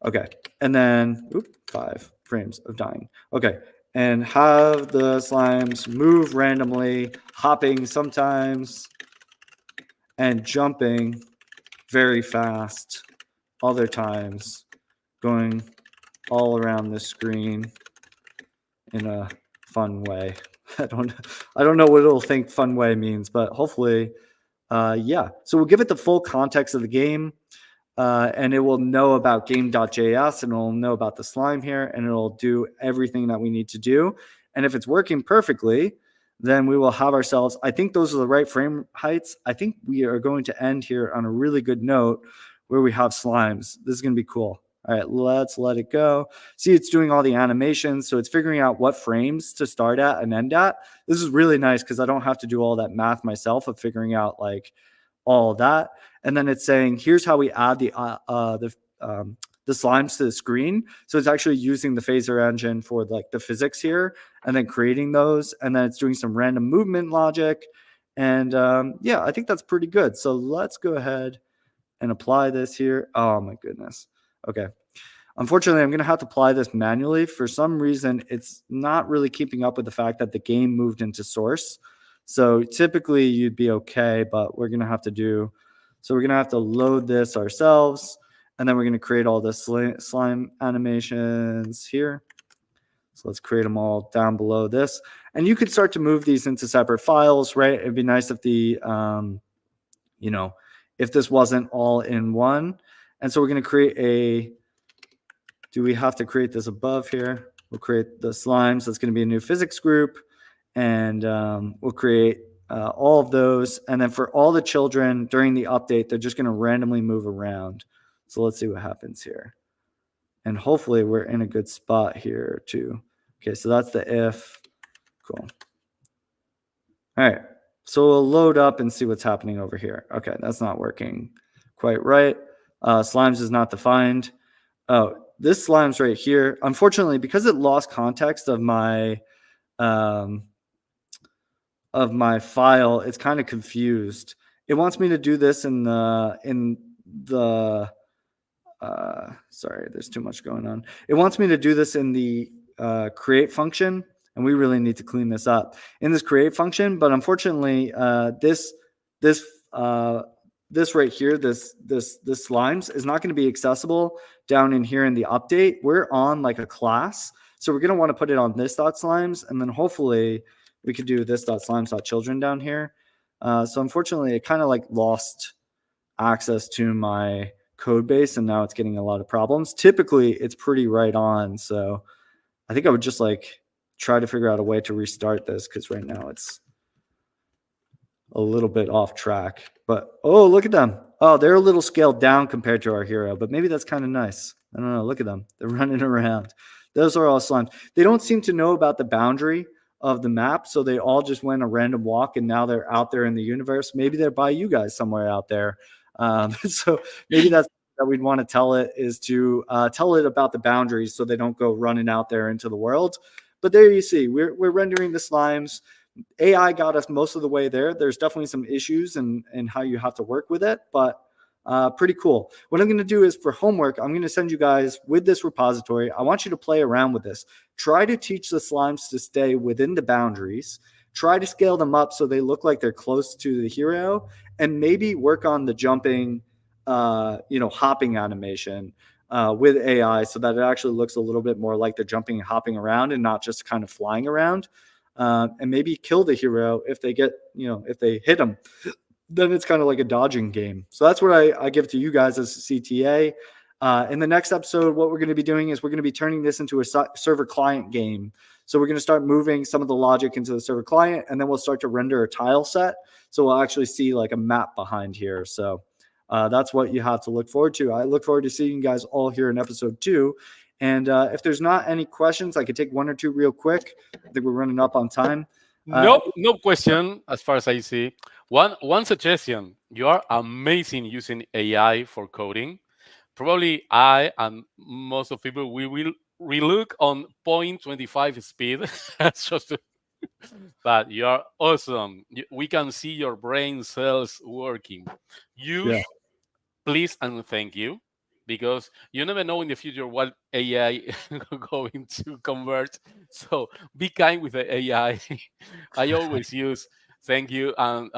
Okay, and then 5 frames of dying. Okay, and have the slimes move randomly, hopping sometimes. and jumping very fast other times, going all around the screen in a fun way. I don't know what it'll think fun way means, but hopefully, yeah. So we'll give it the full context of the game, and it will know about game.js, and it'll know about the slime here, and it'll do everything that we need to do. And if it's working perfectly, then we will have ourselves, I think those are the right frame heights. I think we are going to end here on a really good note where we have slimes. This is going to be cool. All right, let's let it go. See, it's doing all the animations. So it's figuring out what frames to start at and end at. This is really nice because I don't have to do all that math myself of figuring out like all that. And then it's saying, here's how we add the slimes to the screen. So it's actually using the phaser engine for like the physics here, and then creating those. And then it's doing some random movement logic. And yeah, I think that's pretty good. So let's go ahead and apply this here. Oh my goodness. Okay. Unfortunately, I'm going to have to apply this manually. For some reason, it's not really keeping up with the fact that the game moved into source. So typically you'd be okay, but we're going to have to do, so we're going to have to load this ourselves, and then we're going to create all the slime animations here. So let's create them all down below this. And you could start to move these into separate files, right? It'd be nice if the, you know, if this wasn't all in one. And so we're going to create a, do we have to create this above here? We'll create the slimes. That's going to be a new physics group. And we'll create all of those. And then for all the children during the update, they're just going to randomly move around. So let's see what happens here. And hopefully we're in a good spot here too. Okay, so that's the if. Cool. All right, so we'll load up and see what's happening over here. Okay, that's not working quite right. Slimes is not defined. Oh, this slime's right here. Unfortunately, because it lost context of my file, it's kind of confused. It wants me to do this in the sorry, there's too much going on. It wants me to do this in the create function, and we really need to clean this up in this create function. But unfortunately, this right here, this slimes is not going to be accessible down in here in the update. We're on like a class, so we're going to want to put it on this dot slimes, and then hopefully we could do this dot slimes dot children down here. So unfortunately, it kind of like lost access to my code base, and now it's getting a lot of problems. Typically, it's pretty right on. So I think I would just like try to figure out a way to restart this, because right now it's a little bit off track. But oh, look at them. Oh, they're a little scaled down compared to our hero, but maybe that's kind of nice. I don't know. Look at them. They're running around. Those are all slimes. They don't seem to know about the boundary of the map, so they all just went a random walk, and now they're out there in the universe. Maybe they're by you guys somewhere out there. So maybe that's that we'd want to tell it, is to tell it about the boundaries so they don't go running out there into the world. But there you see, we're rendering the slimes. AI got us most of the way there. There's definitely some issues in how you have to work with it, but pretty cool. What I'm going to do is, for homework, I'm going to send you guys with this repository. I want you to play around with this. Try to teach the slimes to stay within the boundaries. Try to scale them up so they look like they're close to the hero, and maybe work on the jumping, hopping animation with AI, so that it actually looks a little bit more like they're jumping and hopping around and not just kind of flying around. And maybe kill the hero if they get, if they hit them. Then it's kind of like a dodging game. So that's what I give to you guys as CTA. In the next episode, what we're going to be doing is we're going to be turning this into a server client game. So we're going to start moving some of the logic into the server client, and then we'll start to render a tile set. So we'll actually see like a map behind here. So that's what you have to look forward to. I look forward to seeing you guys all here in episode 2. And if there's not any questions, I could take one or two real quick. I think we're running up on time. No question as far as I see. One suggestion: you are amazing using AI for coding. Probably I and most of people we will relook on 0.25 speed, just to, but you are awesome. We can see your brain cells working. Yeah. Use, please and thank you, because you never know in the future what AI going to convert. So be kind with the AI. I always use thank you and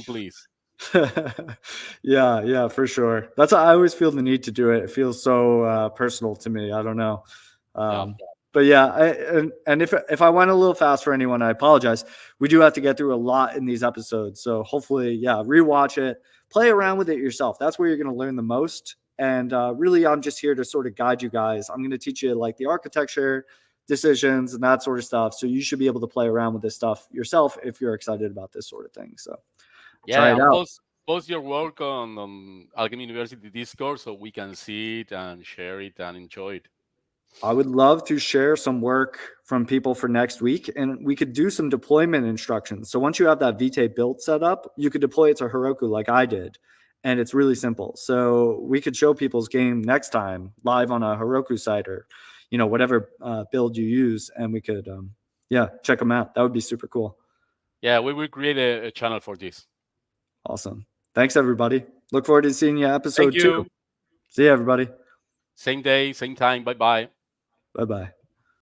please. Yeah, yeah, for sure. That's I always feel the need to do it. It feels so personal to me. I don't know. Yeah. But yeah, and if I went a little fast for anyone, I apologize. We do have to get through a lot in these episodes, so hopefully, yeah, rewatch it, play around with it yourself. That's where you're going to learn the most. And really, I'm just here to sort of guide you guys. I'm going to teach you like the architecture, decisions, and that sort of stuff. So you should be able to play around with this stuff yourself if you're excited about this sort of thing. So try Yeah, it and out. post your work on Alchemy University Discord so we can see it and share it and enjoy it. I would love to share some work from people for next week, and we could do some deployment instructions. So once you have that Vite built set up, you could deploy it to Heroku like I did, and it's really simple. So we could show people's game next time live on a Heroku site or, whatever build you use, and we could, yeah, check them out. That would be super cool. Yeah, we will create a channel for this. Awesome. Thanks, everybody. Look forward to seeing you Thank episode 2. you. See you, everybody. Same day, same time. Bye bye. Bye bye.